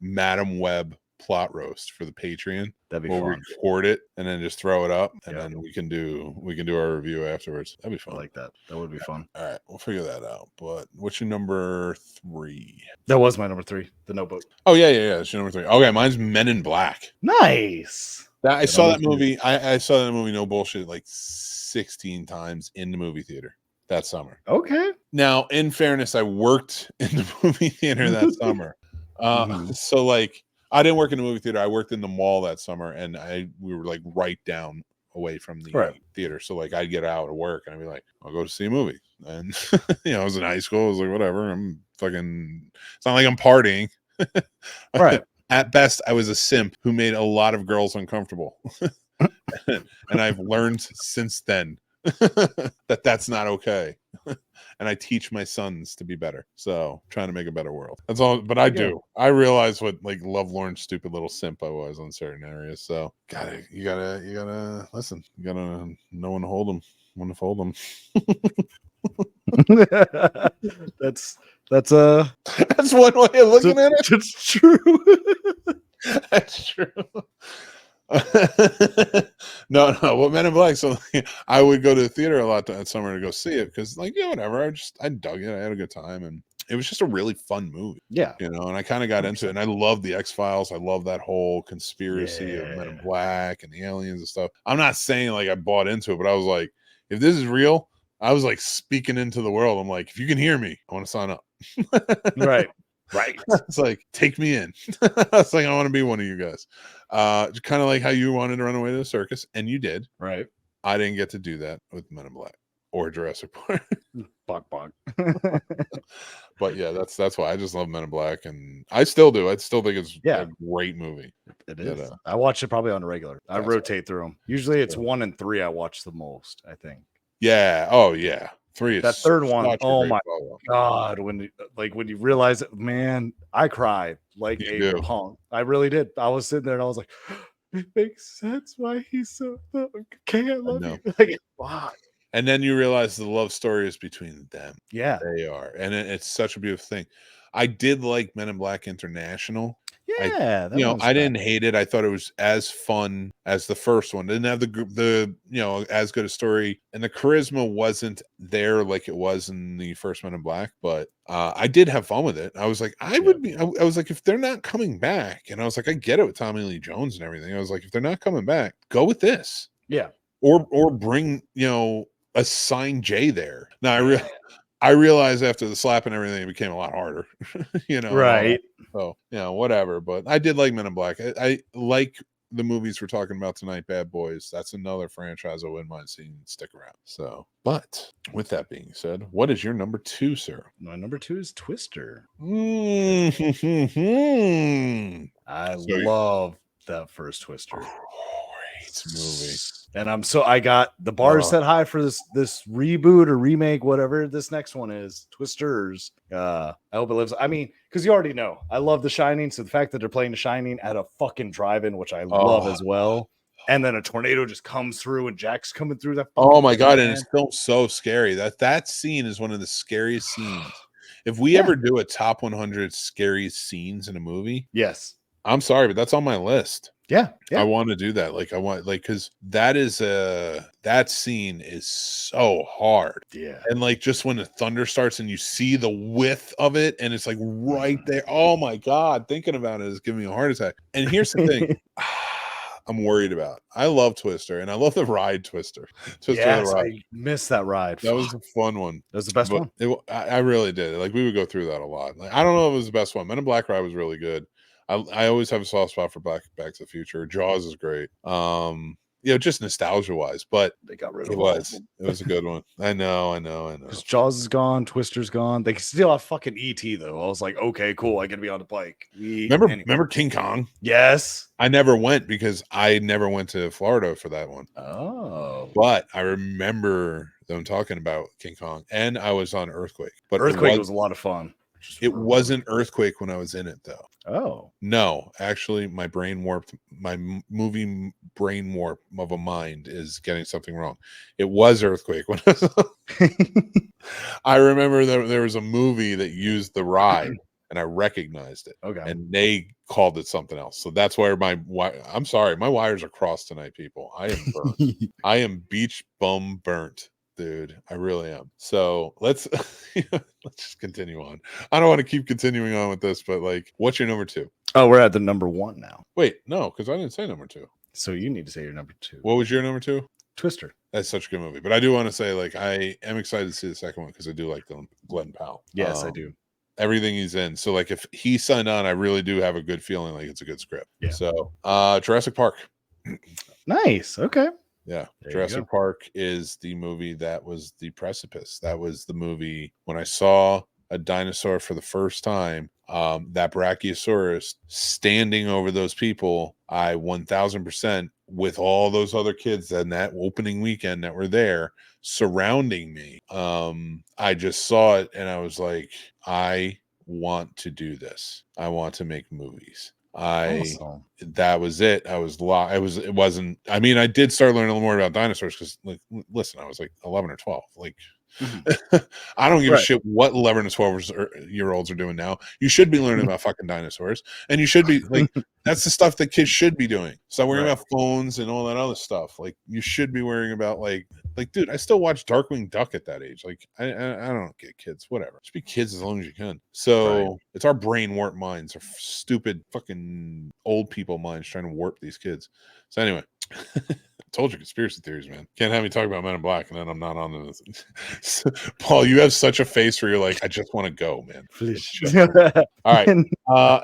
Madam Web plot roast for the Patreon. That'd be fun. We'll record it and then just throw it up, and then we can do our review afterwards. That'd be fun. I like that. That would be fun. All right, we'll figure that out. But what's your number 3? That was my number 3, The Notebook. Oh yeah. It's your number 3. Okay, mine's Men in Black. Nice. I saw that movie. I saw that movie, no bullshit, like 16 times in the movie theater that summer. Okay. Now, in fairness, I worked in the movie theater that summer. So like I didn't work in the movie theater. I worked in the mall that summer, and we were like right down away from the theater. So like I'd get out of work and I'd be like, I'll go to see a movie. And I was in high school. I was like, whatever. I'm fucking. It's not like I'm partying. Right. At best, I was a simp who made a lot of girls uncomfortable. And I've learned since then that that's not okay. And I teach my sons to be better. So trying to make a better world. That's all. But I do. I realize what like lovelorn, stupid little simp I was on certain areas. So you gotta listen. You gotta know when to hold them, when to fold them. That's one way of looking at it. It's true. That's true. No, what Men in Black. So I would go to the theater a lot that summer to go see it because, like, whatever. I dug it. I had a good time, and it was just a really fun movie. Yeah, and I kind of got 100%. Into it, and I love the X-Files. I love that whole conspiracy of Men in Black and the aliens and stuff. I'm not saying like I bought into it, but I was like, if this is real, I was like speaking into the world. I'm like, if you can hear me, I want to sign up. Right. It's like, take me in. It's like, I want to be one of you guys. Kind of like how you wanted to run away to the circus, and you did. Right. I didn't get to do that with Men in Black or Jurassic Park. Bog. But yeah, that's why I just love Men in Black, and I still do. I still think it's a great movie. It is. I watch it probably on a regular. I rotate through them. Usually it's 1 and 3 I watch the most, I think. Yeah. Oh yeah. 3 is that third one. Oh my God. When you realize it, man, I cried like a punk. I really did. I was sitting there and I was like, it makes sense why he's so okay. I love you. Like, wow. And then you realize the love story is between them. Yeah, they are. And it's such a beautiful thing. I did like Men in Black International. Yeah, I didn't hate it. I thought it was as fun as the first one. Didn't have the as good a story, and the charisma wasn't there like it was in the first Men in Black. But I did have fun with it. I was like, I was like, if they're not coming back, and I was like, I get it with Tommy Lee Jones and everything. I was like, if they're not coming back, go with this. Yeah, or bring a signed Jay there. Now I realized after the slap and everything, it became a lot harder, right. So, whatever. But I did like Men in Black. I like the movies we're talking about tonight, Bad Boys. That's another franchise I wouldn't mind seeing stick around. So, but with that being said, what is your number 2, sir? My number 2 is Twister. I love that first Twister. Great movie. And I got the bar set high for this reboot or remake, whatever this next one is, Twisters. I hope it lives. I mean, because you already know I love The Shining, so the fact that they're playing The Shining at a fucking drive-in, which I love as well, and then a tornado just comes through and Jack's coming through that. Oh my God! And it's still so scary. That scene is one of the scariest scenes. If we ever do a top 100 scariest scenes in a movie, yes, I'm sorry, but that's on my list. Yeah. I want to do that. Because that scene is so hard. Yeah. And just when the thunder starts and you see the width of it and it's like right there. Oh my God. Thinking about it is giving me a heart attack. And here's the thing I'm worried about. I love Twister and I love the ride Twister. Yes, I missed that ride. That was a fun one. That was the best one. I really did. We would go through that a lot. I don't know if it was the best one. Men in Black ride was really good. I always have a soft spot for Back to the Future. Jaws is great. Just nostalgia wise, but they got rid of it. It was a good one. I know. Because Jaws is gone, Twister's gone. They still have fucking ET though. I was like, okay, cool. I get to be on the bike. Remember King Kong? Yes. I never went because I never went to Florida for that one. Oh, but I remember them talking about King Kong, and I was on Earthbrain. But Earthquake was a lot of fun. It wasn't Earthquake when I was in it, though. Oh. No, actually, my movie brain warp of a mind is getting something wrong. It was Earthquake when I was I remember there was a movie that used the ride, and I recognized it. Okay. And they called it something else. So that's where I'm sorry, my wires are crossed tonight, people. I am burnt. I am beach bum burnt. Dude, I really am. So let's just continue on. I don't want to keep continuing on with this, but what's your number 2? Oh, we're at the number 1 now. Wait, no, because I didn't say number 2. So you need to say your number 2. What was your number 2? Twister. That's such a good movie. But I do want to say, like, I am excited to see the second one because I do like Glenn Powell. Yes, I do. Everything he's in. So, like, if he signed on, I really do have a good feeling like it's a good script. Yeah. So, Jurassic Park. Nice. Okay. Yeah. There Jurassic Park is the movie that was the precipice. That was the movie when I saw a dinosaur for the first time, that Brachiosaurus standing over those people. I 1000% with all those other kids in that opening weekend that were there surrounding me. I just saw it and I was like, I want to do this. I want to make movies. Awesome. That was it. It wasn't, I mean, I did start learning a little more about dinosaurs because, like, listen, I was like 11 or 12. Like, I don't give a shit what 11 to 12-year-olds are doing now. You should be learning about fucking dinosaurs, and you should be like, that's the stuff that kids should be doing. Stop worrying about phones and all that other stuff. Like, you should be worrying about like, dude, I still watch Darkwing Duck at that age. Like, I don't get kids, whatever. Just be kids as long as you can. So it's our brain warped minds, our stupid fucking old people minds trying to warp these kids. So anyway. Told you conspiracy theories, man. Can't have me talk about Men in Black and then I'm not on this. Paul, you have such a face where you're like, I just want to go, man. All right.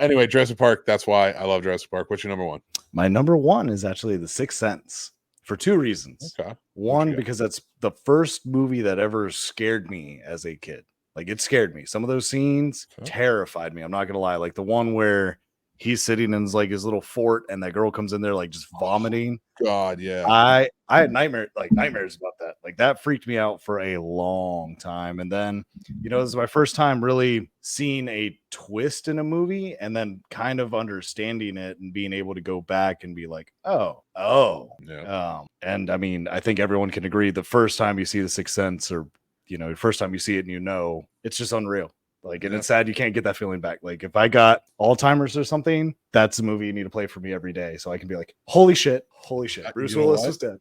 Anyway, Jurassic Park. That's why I love Jurassic Park. What's your number 1? My number 1 is actually The Sixth Sense for 2 reasons. Okay. One, because that's the first movie that ever scared me as a kid. Like, it scared me. Some of those scenes terrified me. I'm not gonna lie. Like the one where he's sitting in his little fort and that girl comes in there like just vomiting. God, yeah. I had nightmares about that. Like, that freaked me out for a long time. And then, this is my first time really seeing a twist in a movie and then kind of understanding it and being able to go back and be like, oh. Yeah. And I mean, I think everyone can agree the first time you see The Sixth Sense, or the first time you see it and it's just unreal. Like, and it's sad you can't get that feeling back. Like, if I got Alzheimer's or something, that's a movie you need to play for me every day, so I can be like, holy shit, Bruce Willis is dead.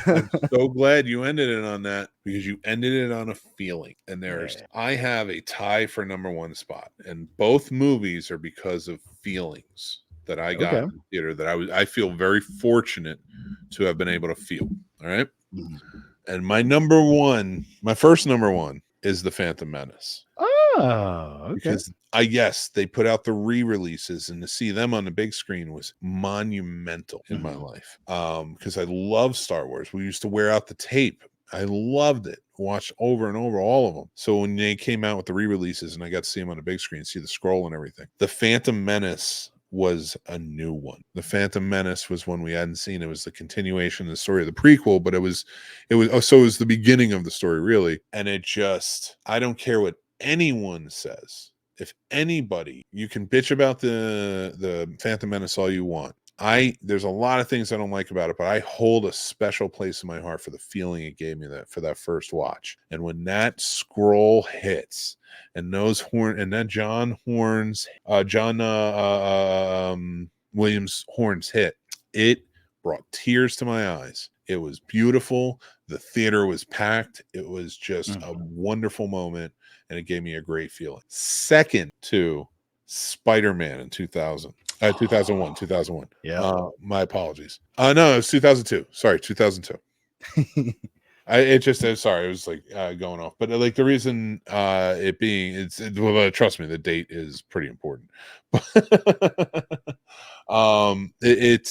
I'm so glad you ended it on that, because you ended it on a feeling. And I have a tie for number 1 spot, and both movies are because of feelings that I got in the theater that I feel very fortunate to have been able to feel. All right. Mm-hmm. And my first number 1 is The Phantom Menace. Oh, okay. Because they put out the re-releases, and to see them on the big screen was monumental in my life. Because I love Star Wars. We used to wear out the tape. I loved it. Watched over and over all of them. So when they came out with the re-releases and I got to see them on the big screen, see the scroll and everything, The Phantom Menace was a new one. The Phantom Menace was one we hadn't seen. It was the continuation of the story of the prequel, but it was the beginning of the story, really. And I don't care what anyone says. If anybody, you can bitch about the Phantom Menace all you want. There's a lot of things I don't like about it, but I hold a special place in my heart for the feeling it gave me for that first watch. And when that scroll hits and that John Williams horns hit, it brought tears to my eyes. It was beautiful. The theater was packed. It was just a wonderful moment, and it gave me a great feeling. Second to Spider-Man in 2001. Yeah. My apologies. No, it was 2002. Sorry, 2002. Sorry, it was like going off. But like the reason it being, trust me, the date is pretty important. It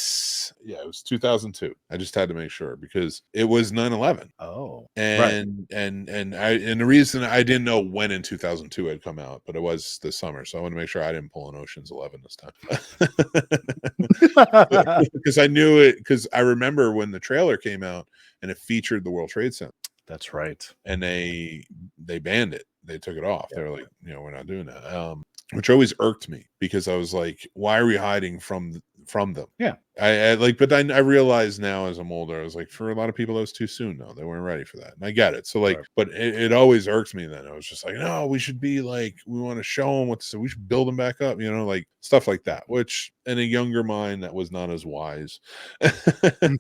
was 2002. I just had to make sure because it was 9/11. Oh, and the reason I didn't know when in 2002 had come out, but it was this summer, so I want to make sure I didn't pull an Ocean's 11 this time. Because I knew it, because I remember when the trailer came out and it featured the World Trade Center. That's right. And they banned it. They took it off. They were like, we're not doing that. Which always irked me, because I was like, why are we hiding from them? Yeah. But then I realized now as I'm older, I was like, for a lot of people, that was too soon. No, they weren't ready for that. And I get it. So but it always irked me then. I was just like, no, we should be like, we want to show them we should build them back up, like stuff like that, which in a younger mind, that was not as wise. And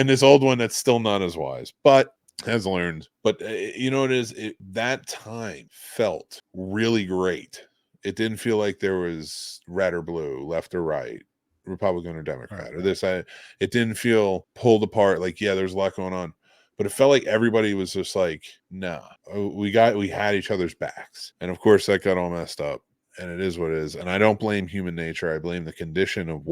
this old one, that's still not as wise, but has learned. But that time felt really great. It didn't feel like there was red or blue, left or right, Republican or Democrat or this. It didn't feel pulled apart. Like, yeah, there's a lot going on, but it felt like everybody was just like, nah, we had each other's backs. And of course that got all messed up, and it is what it is. And I don't blame human nature. I blame the condition of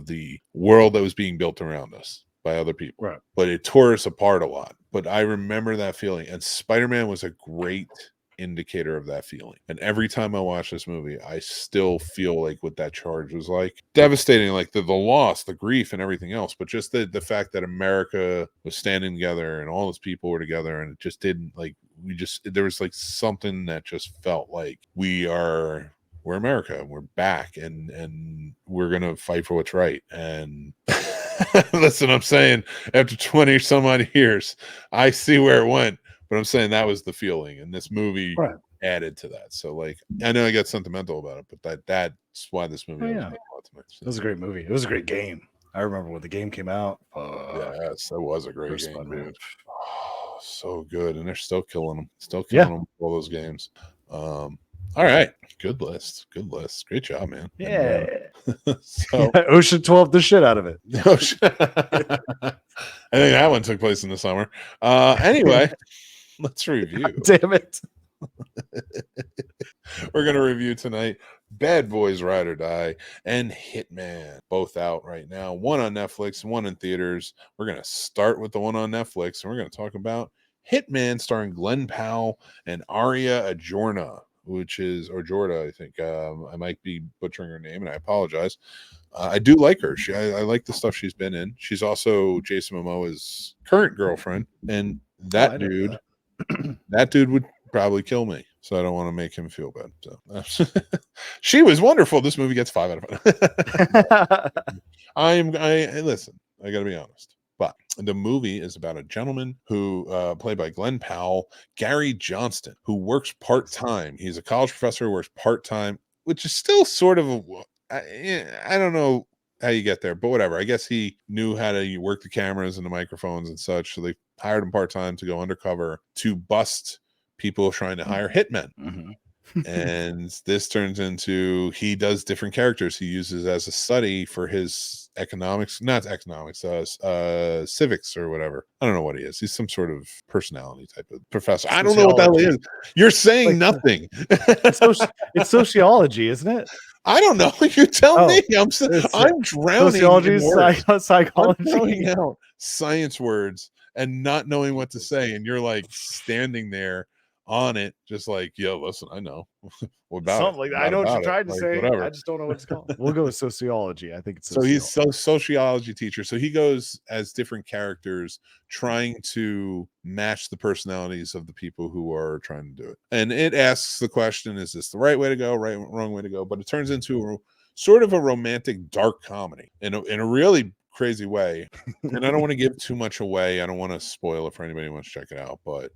the world that was being built around us by other people. Right. But it tore us apart a lot. But I remember that feeling, and Spider-Man was a great indicator of that feeling. And every time I watch this movie, I still feel like what that charge was like. Devastating, like the loss, the grief, and everything else. But just the fact that America was standing together and all those people were together, and it just didn't, like, there was like something that just felt like we're America, and we're back, and we're gonna fight for what's right. And listen, I'm saying after 20 some odd years, I see where it went. But I'm saying that was the feeling, and this movie added to that. So, like, I know I got sentimental about it, but that's why this movie. It was a great movie. It was a great game. I remember when the game came out. Yes, that was a great game, dude. Oh, so good, and they're still killing them. Them with all those games. All right, good list. Great job, man. Yeah. So Ocean 12, the shit out of it. I think that one took place in the summer. Anyway. Let's review. God damn it. We're going to review tonight Bad Boys Ride or Die and Hitman, both out right now. One on Netflix, one in theaters. We're going to start with the one on Netflix, and we're going to talk about Hitman, starring Glenn Powell and Aria Arjona, or Jorda, I think. I might be butchering her name, and I apologize. I do like her. I like the stuff she's been in. She's also Jason Momoa's current girlfriend, and that dude would probably kill me, so I don't want to make him feel bad. So she was wonderful. This movie gets 5 out of 5. I listen, I gotta be honest, but the movie is about a gentleman who played by Glenn Powell, Gary Johnston, who works part-time. He's a college professor who works part-time, which is still sort of I don't know how you get there, but whatever. I guess he knew how to work the cameras and the microphones and such, so they hired him part-time to go undercover to bust people trying to hire hitmen. And this turns into, he does different characters he uses as a study for his civics or whatever. I don't know what he is. He's some sort of personality type of professor. I don't know what that is. You're saying nothing. It's sociology, isn't it? I don't know. You tell me. I'm drowning. Sociology, psychology. I'm throwing out science words and not knowing what to say, and you're like standing there on it, just like, yo, listen, I know. What about something like that? I know what you're trying to say. Whatever. I just don't know what it's called. We'll go with sociology. I think it's so he's a sociology teacher. So he goes as different characters, trying to match the personalities of the people who are trying to do it. And it asks the question: is this the right way to go? Wrong way to go? But it turns into sort of a romantic dark comedy in a really crazy way. And I don't want to give too much away. I don't want to spoil it for anybody who wants to check it out, but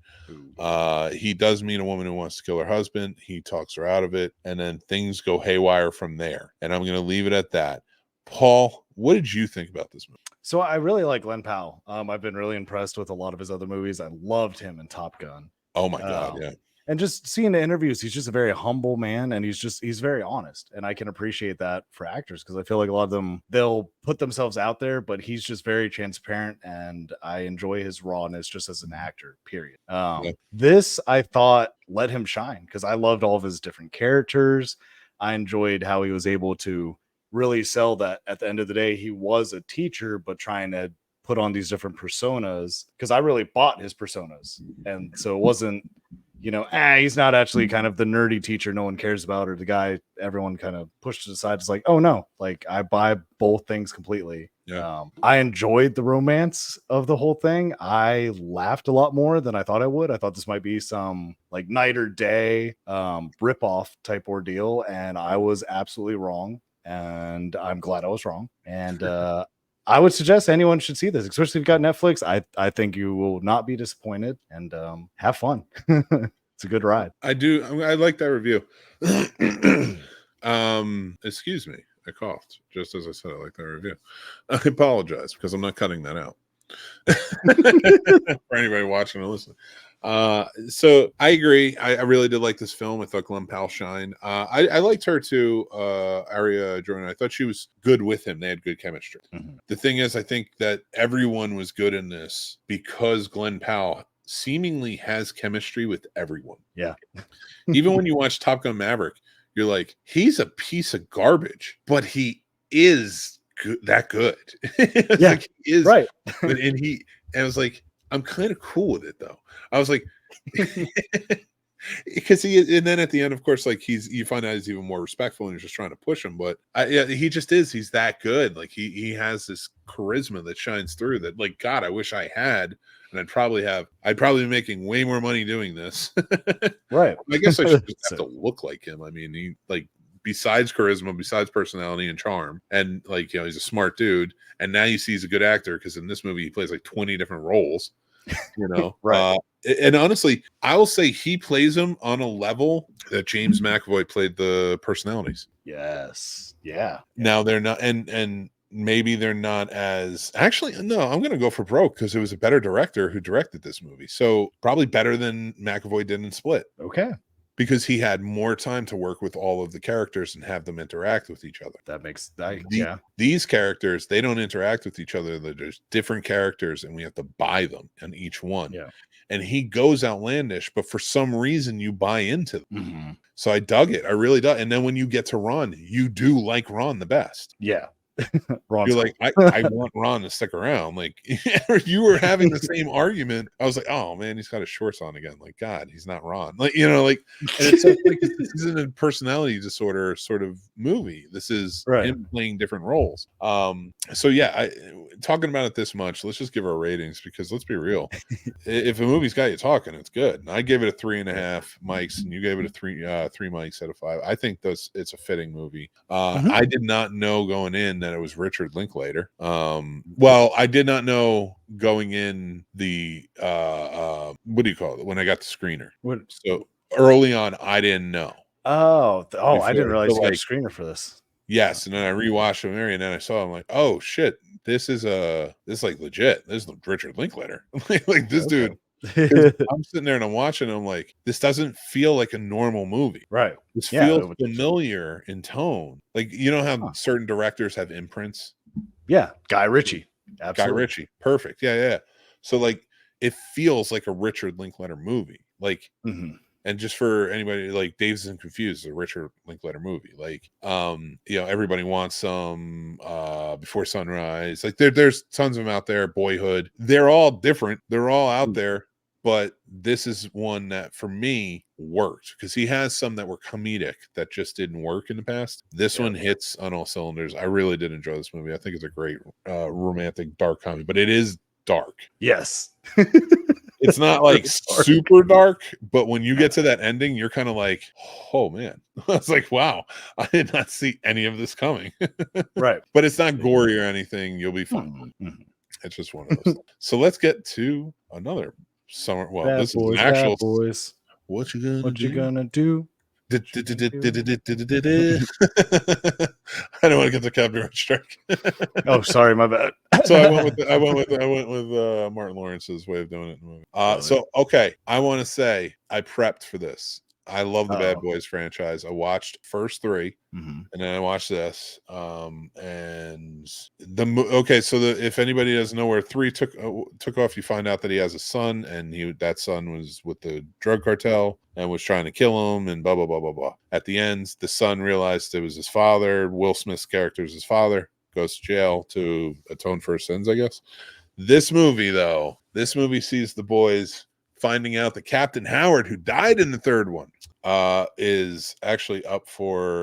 he does meet a woman who wants to kill her husband. He talks her out of it, and then things go haywire from there. And I'm going to leave it at that. Paul, what did you think about this movie? So I really like Glenn Powell. I've been really impressed with a lot of his other movies. I loved him in Top Gun. Oh my God, yeah. And just seeing the interviews, he's just a very humble man, and he's very honest. And I can appreciate that for actors, because I feel like a lot of them, they'll put themselves out there, but he's just very transparent, and I enjoy his rawness just as an actor, period. This, I thought, let him shine, because I loved all of his different characters. I enjoyed how he was able to really sell that at the end of the day, he was a teacher, but trying to put on these different personas, because I really bought his personas. And so it wasn't, he's not actually kind of the nerdy teacher no one cares about, or the guy everyone kind of pushed aside. It's like, oh no, like I buy both things completely. Yeah. I enjoyed the romance of the whole thing. I laughed a lot more than I thought I would. I thought this might be some like Night or Day ripoff type ordeal, and I was absolutely wrong. And I'm glad I was wrong. And I would suggest anyone should see this, especially if you've got Netflix. I think you will not be disappointed, and have fun. It's a good ride. I do. I like that review. Excuse me. I coughed just as I said I like that review. I apologize, because I'm not cutting that out. For anybody watching or listening. So I agree. I really did like this film. I thought Glenn Powell shined. I liked her too, Aria Jordan. I thought she was good with him. They had good chemistry. Mhm. The thing is, I think that everyone was good in this because Glenn Powell seemingly has chemistry with everyone. Yeah. Even when you watch Top Gun Maverick, you're like, he's a piece of garbage, but he is that good. It's Yeah. like he is, Right. and I was like, I'm kind of cool with it though. I was like, because and then at the end, of course, like you find out he's even more respectful and he's just trying to push him. But yeah, he just is. He's that good. Like he has this charisma that shines through. That, like, God, I wish I had, and I'd probably be making way more money doing this. Right. I guess I should just have to look like him. I mean, he, like, besides charisma, besides personality and charm, and, like, you know, he's a smart dude. And now you see he's a good actor because in this movie he plays like 20 different roles. You know, Right. And honestly, I will say he plays them on a level that James McAvoy played the personalities. Yes. Yeah. Now they're not, and maybe they're not as, actually, no, I'm going to go for broke because it was a better director who directed this movie. So probably better than McAvoy did in Split. Okay. Because he had more time to work with all of the characters and have them interact with each other. That makes These characters, they don't interact with each other. There's different characters and we have to buy them on each one. Yeah. And he goes outlandish, but for some reason you buy into them. Mm-hmm. So I dug it. I really dug. And then when you get to Ron, you do like Ron the best. Yeah. You're like, I want Ron to stick around. Like, if you were having the same argument, I was like, oh man, he's got his shorts on again. Like, God, he's not Ron. Like, you know, like, and it's like, this isn't a personality disorder sort of movie. This is him playing different roles. So yeah, talking about it this much, let's just give our ratings because let's be real. If a movie's got you talking, it's good. And I gave it a 3.5 mics, and you gave it a three mics out of 5. I think it's a fitting movie. I did not know going in that it was Richard Linklater. Well, I did not know going in the what do you call it when I got the screener. So early on, I didn't know. I didn't realize you got a screener for this. Yes, and then I rewatched the Mary, and then I saw, I'm like, oh shit, this is like legit. This is Richard Linklater. Like this dude. I'm sitting there and I'm watching, and I'm like, this doesn't feel like a normal movie. Right. This feels familiar in tone. Like, you know how certain directors have imprints? Yeah. Guy Ritchie. Guy Absolutely. Ritchie. Perfect. Yeah. So like it feels like a Richard Linklater movie. Like, and just for anybody, like, Dazed and Confused is a Richard Linklater movie. Like, you know, Everybody Wants Some, Before Sunrise. Like there's tons of them out there. Boyhood. They're all different. They're all out there. But this is one that for me worked because he has some that were comedic that just didn't work in the past. This one hits on all cylinders. I really did enjoy this movie. I think it's a great romantic dark comedy, but it is dark. Yes. It's not like super dark, but when you get to that ending, you're kind of like, oh man. I was like, wow, I did not see any of this coming. Right. But it's not gory or anything. You'll be fine. It's just one of those. So let's get to another summer. Well, bad this boys, is an actual boys. What you gonna do? I don't want to get the copyright strike. Oh, sorry, my bad. So I went with Martin Lawrence's way of doing it in the movie. So okay, I want to say I prepped for this. I love the Bad Boys franchise. I watched first 3, and then I watched this. And so if anybody doesn't know where 3 took off, you find out that he has a son, and that son was with the drug cartel and was trying to kill him, and blah blah blah blah blah. At the end, the son realized it was his father. Will Smith's character is his father. Goes to jail to atone for his sins, I guess. This movie sees the boys finding out that Captain Howard, who died in the 3rd one, is actually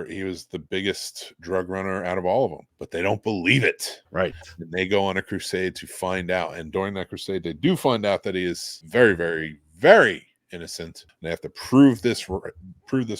he was the biggest drug runner out of all of them, but they don't believe it. Right. And they go on a crusade to find out. And during that crusade, they do find out that he is very, very, very innocent. And they have to prove this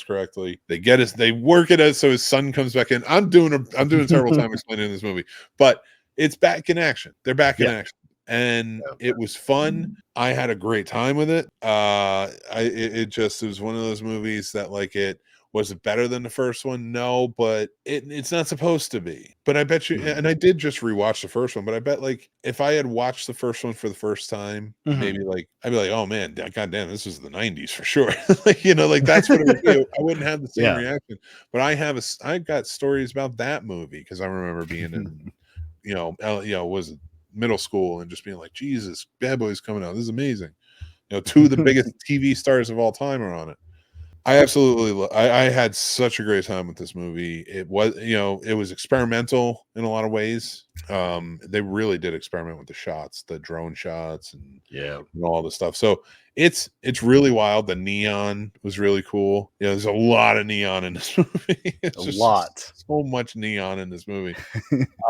correctly. They work it out so his son comes back in. I'm doing a terrible time explaining this movie, but it's back in action. They're back in action. And it was fun. I had a great time with it. It was one of those movies that, like, it Was it better than the first one? No, but it's not supposed to be. But I bet you, and I did just rewatch the first one, but I bet like if I had watched the first one for the first time, maybe like I'd be like, oh man, goddamn, this is the 90s for sure. Like, like that's what it would be. I wouldn't have the same reaction. But I got stories about that movie because I remember being in, was it middle school and just being like, Jesus, Bad Boys coming out. This is amazing. Two of the biggest TV stars of all time are on it. I absolutely I had such a great time with this movie. It was, it was experimental in a lot of ways. They really did experiment with the shots, the drone shots and all the stuff. So it's really wild. The neon was really cool. There's a lot of neon in this movie. It's a lot. So much neon in this movie.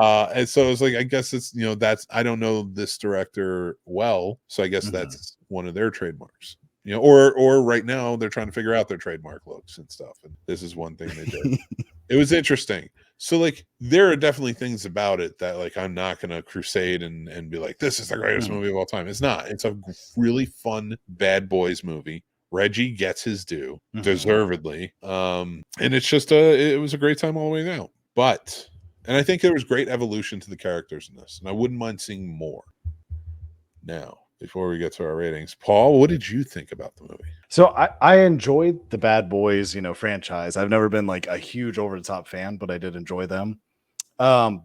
And so it's like, I guess it's, that's, I don't know this director well. So I guess that's one of their trademarks. Or right now they're trying to figure out their trademark looks and stuff. And this is one thing they did. It was interesting. So like, there are definitely things about it that like, I'm not going to crusade and be like, this is the greatest movie of all time. It's not. It's a really fun Bad Boys movie. Reggie gets his due deservedly. And it's just it was a great time all the way down. And I think there was great evolution to the characters in this. And I wouldn't mind seeing more. Now, before we get to our ratings, Paul, what did you think about the movie? So I enjoyed the Bad Boys, franchise. I've never been like a huge over the top fan, but I did enjoy them.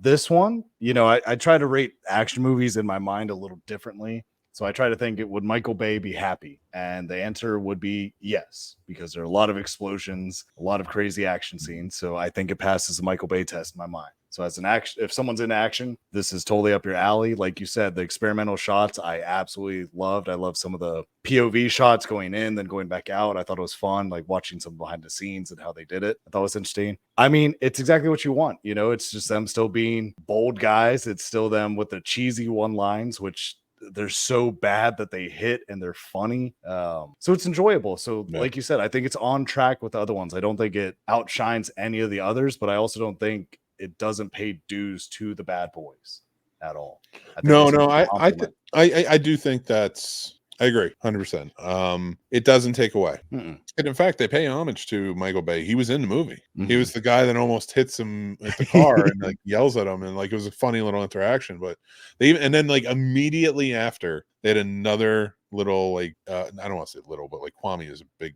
This one, I try to rate action movies in my mind a little differently. So I try to think, would Michael Bay be happy? And the answer would be yes, because there are a lot of explosions, a lot of crazy action scenes. So I think it passes the Michael Bay test in my mind. So as an action, if someone's in action, this is totally up your alley. Like you said, the experimental shots I absolutely loved. I love some of the POV shots going in, then going back out. I thought it was fun, like watching some behind the scenes and how they did it. I thought it was interesting. I mean, it's exactly what you want. It's just them still being bold guys. It's still them with the cheesy one lines, which they're so bad that they hit and they're funny. So it's enjoyable. So like you said, I think it's on track with the other ones. I don't think it outshines any of the others, but I also don't think it doesn't pay dues to the Bad Boys at all. I do think I agree 100%. It doesn't take away. And in fact, they pay homage to Michael Bay. He was in the movie. He was the guy that almost hits him at the car and like yells at him, and like it was a funny little interaction. But and then like immediately after, they had another little like I don't want to say little, but like Kwame is a big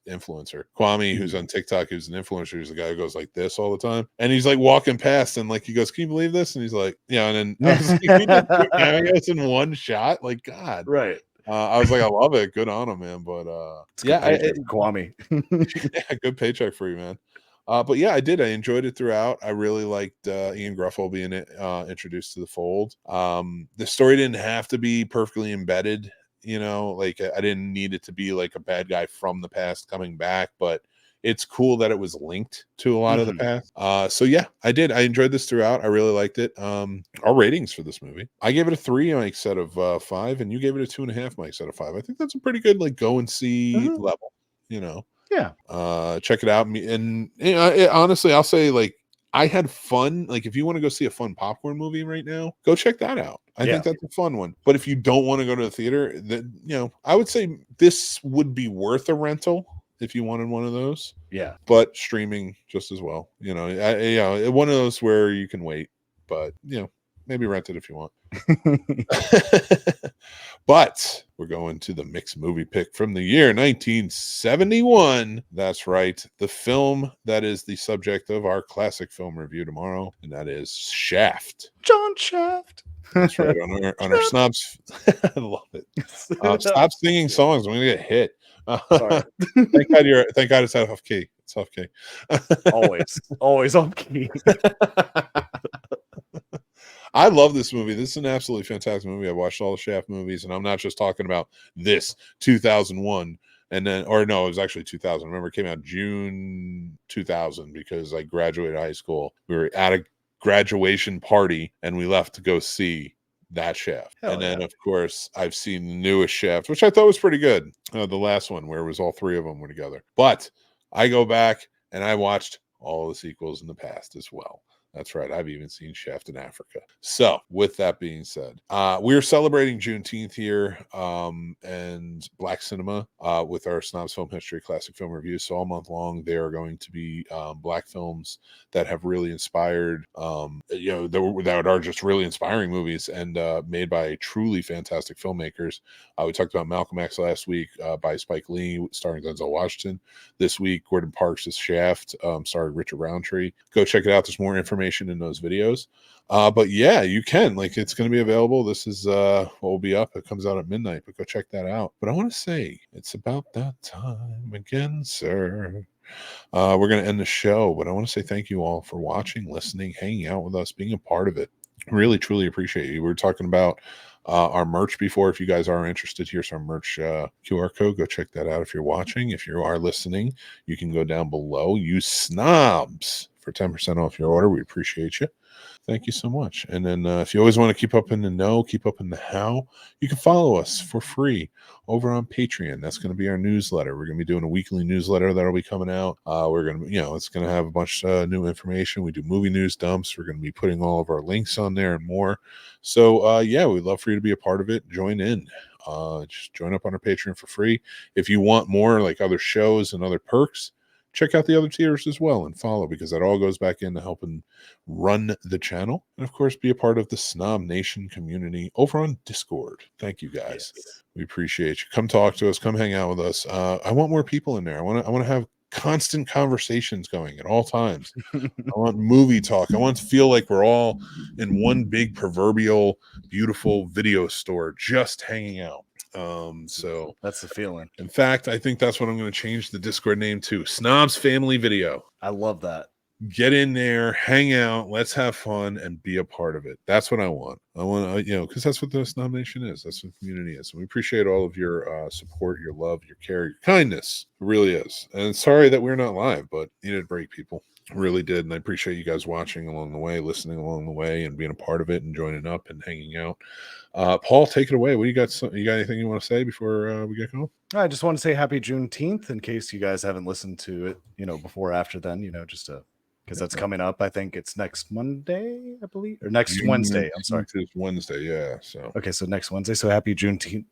influencer. Kwame, who's on TikTok, who's an influencer, who's the guy who goes like this all the time, and he's like walking past and like he goes, "Can you believe this?" And he's like, and then I was like, he did 2 cameos in one shot. Like, God, right. I was like, I love it. Good on him, man. But Kwame. Good paycheck for you, man. But yeah, I did. I enjoyed it throughout. I really liked Ian Gruffalo being introduced to the fold. The story didn't have to be perfectly embedded. Like I didn't need it to be like a bad guy from the past coming back, but it's cool that it was linked to a lot of the past. So yeah, I did. I enjoyed this throughout. I really liked it. Our ratings for this movie, I gave it a 3, Mike, set of 5, and you gave it a 2.5, Mike, set of 5. I think that's a pretty good like go and see level. Yeah. Check it out. And honestly, I'll say like I had fun. Like if you want to go see a fun popcorn movie right now, go check that out. I think that's a fun one. But if you don't want to go to the theater, then I would say this would be worth a rental if you wanted one of those. Yeah. But streaming just as well. One of those where you can wait, but maybe rent it if you want. But we're going to the mixed movie pick from the year 1971. That's right. The film that is the subject of our classic film review tomorrow, and that is Shaft. John Shaft. That's right. On our snobs. I love it. Stop singing songs. I'm gonna get hit. Sorry. Thank God it's off key. It's off key. always off key. I love this movie. This is an absolutely fantastic movie. I watched all the Shaft movies, and I'm not just talking about this 2001, and then, or no, it was actually 2000. Remember, it came out June 2000 because I graduated high school. We were at a graduation party, and we left to go see that Shaft. Hell, and then, of course, I've seen the newest Shaft, which I thought was pretty good. The last one, where it was all 3 of them were together. But I go back and I watched all the sequels in the past as well. That's right. I've even seen Shaft in Africa. So, with that being said, we're celebrating Juneteenth here and Black Cinema with our Snobs Film History Classic Film Review. So, all month long, there are going to be Black films that have really inspired, that are just really inspiring movies and made by truly fantastic filmmakers. We talked about Malcolm X last week by Spike Lee, starring Denzel Washington. This week, Gordon Parks' Shaft, starring Richard Roundtree. Go check it out. There's more information in those videos. But yeah, you can. Like, it's going to be available. This is what will be up. It comes out at midnight, but go check that out. But I want to say it's about that time again, sir. We're going to end the show, but I want to say thank you all for watching, listening, hanging out with us, being a part of it. Really, truly appreciate you. We were talking about our merch before. If you guys are interested, here's our merch QR code. Go check that out if you're watching. If you are listening, you can go down below. Use Snobs for 10% off your order. We appreciate you. Thank you so much. And then if you always want to keep up in the know, keep up in the how, you can follow us for free over on Patreon. That's going to be our newsletter. We're going to be doing a weekly newsletter that'll be coming out. We're going to, it's going to have a bunch of new information. We do movie news dumps. We're going to be putting all of our links on there and more. So, we'd love for you to be a part of it. Join in. Just join up on our Patreon for free. If you want more, like other shows and other perks, check out the other tiers as well and follow, because that all goes back into helping run the channel. And of course, be a part of the Snob Nation community over on Discord. Thank you guys. Yes. We appreciate you. Come talk to us. Come hang out with us. I want more people in there. I want to have constant conversations going at all times. I want movie talk. I want to feel like we're all in one big proverbial beautiful video store just hanging out. So that's the feeling. In fact, I think that's what I'm going to change the Discord name to. Snobs Family Video. I love that. Get in there, hang out, let's have fun, and be a part of it. That's what I want. I want, because that's what the Snob Nation is. That's what the community is. And we appreciate all of your support, your love, your care, your kindness. It really is. And sorry that we're not live, but needed a break, people. Really did. And I appreciate you guys watching along the way, listening along the way, and being a part of it and joining up and hanging out. Paul, take it away. What do you got? You got anything you want to say before we get going? I just want to say happy Juneteenth in case you guys haven't listened to it, before or after then, just to, because that's coming up. I think it's next Monday, I believe, or next Wednesday. I'm sorry. It's Wednesday. Yeah. So, okay. So next Wednesday. So happy Juneteenth,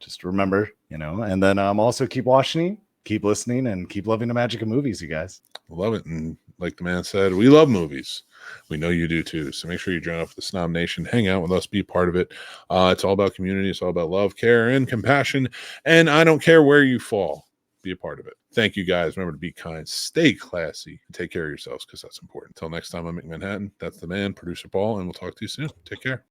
just remember, and then also keep watching, keep listening, and keep loving the magic of movies, you guys. Love it. And like the man said, we love movies. We know you do too. So make sure you join up with the Snob Nation, hang out with us, be part of it. It's all about community. It's all about love, care, and compassion. And I don't care where you fall. Be a part of it. Thank you guys. Remember to be kind, stay classy, and take care of yourselves, because that's important. Until next time, I'm Mick Manhattan. That's the man, producer Paul, and we'll talk to you soon. Take care.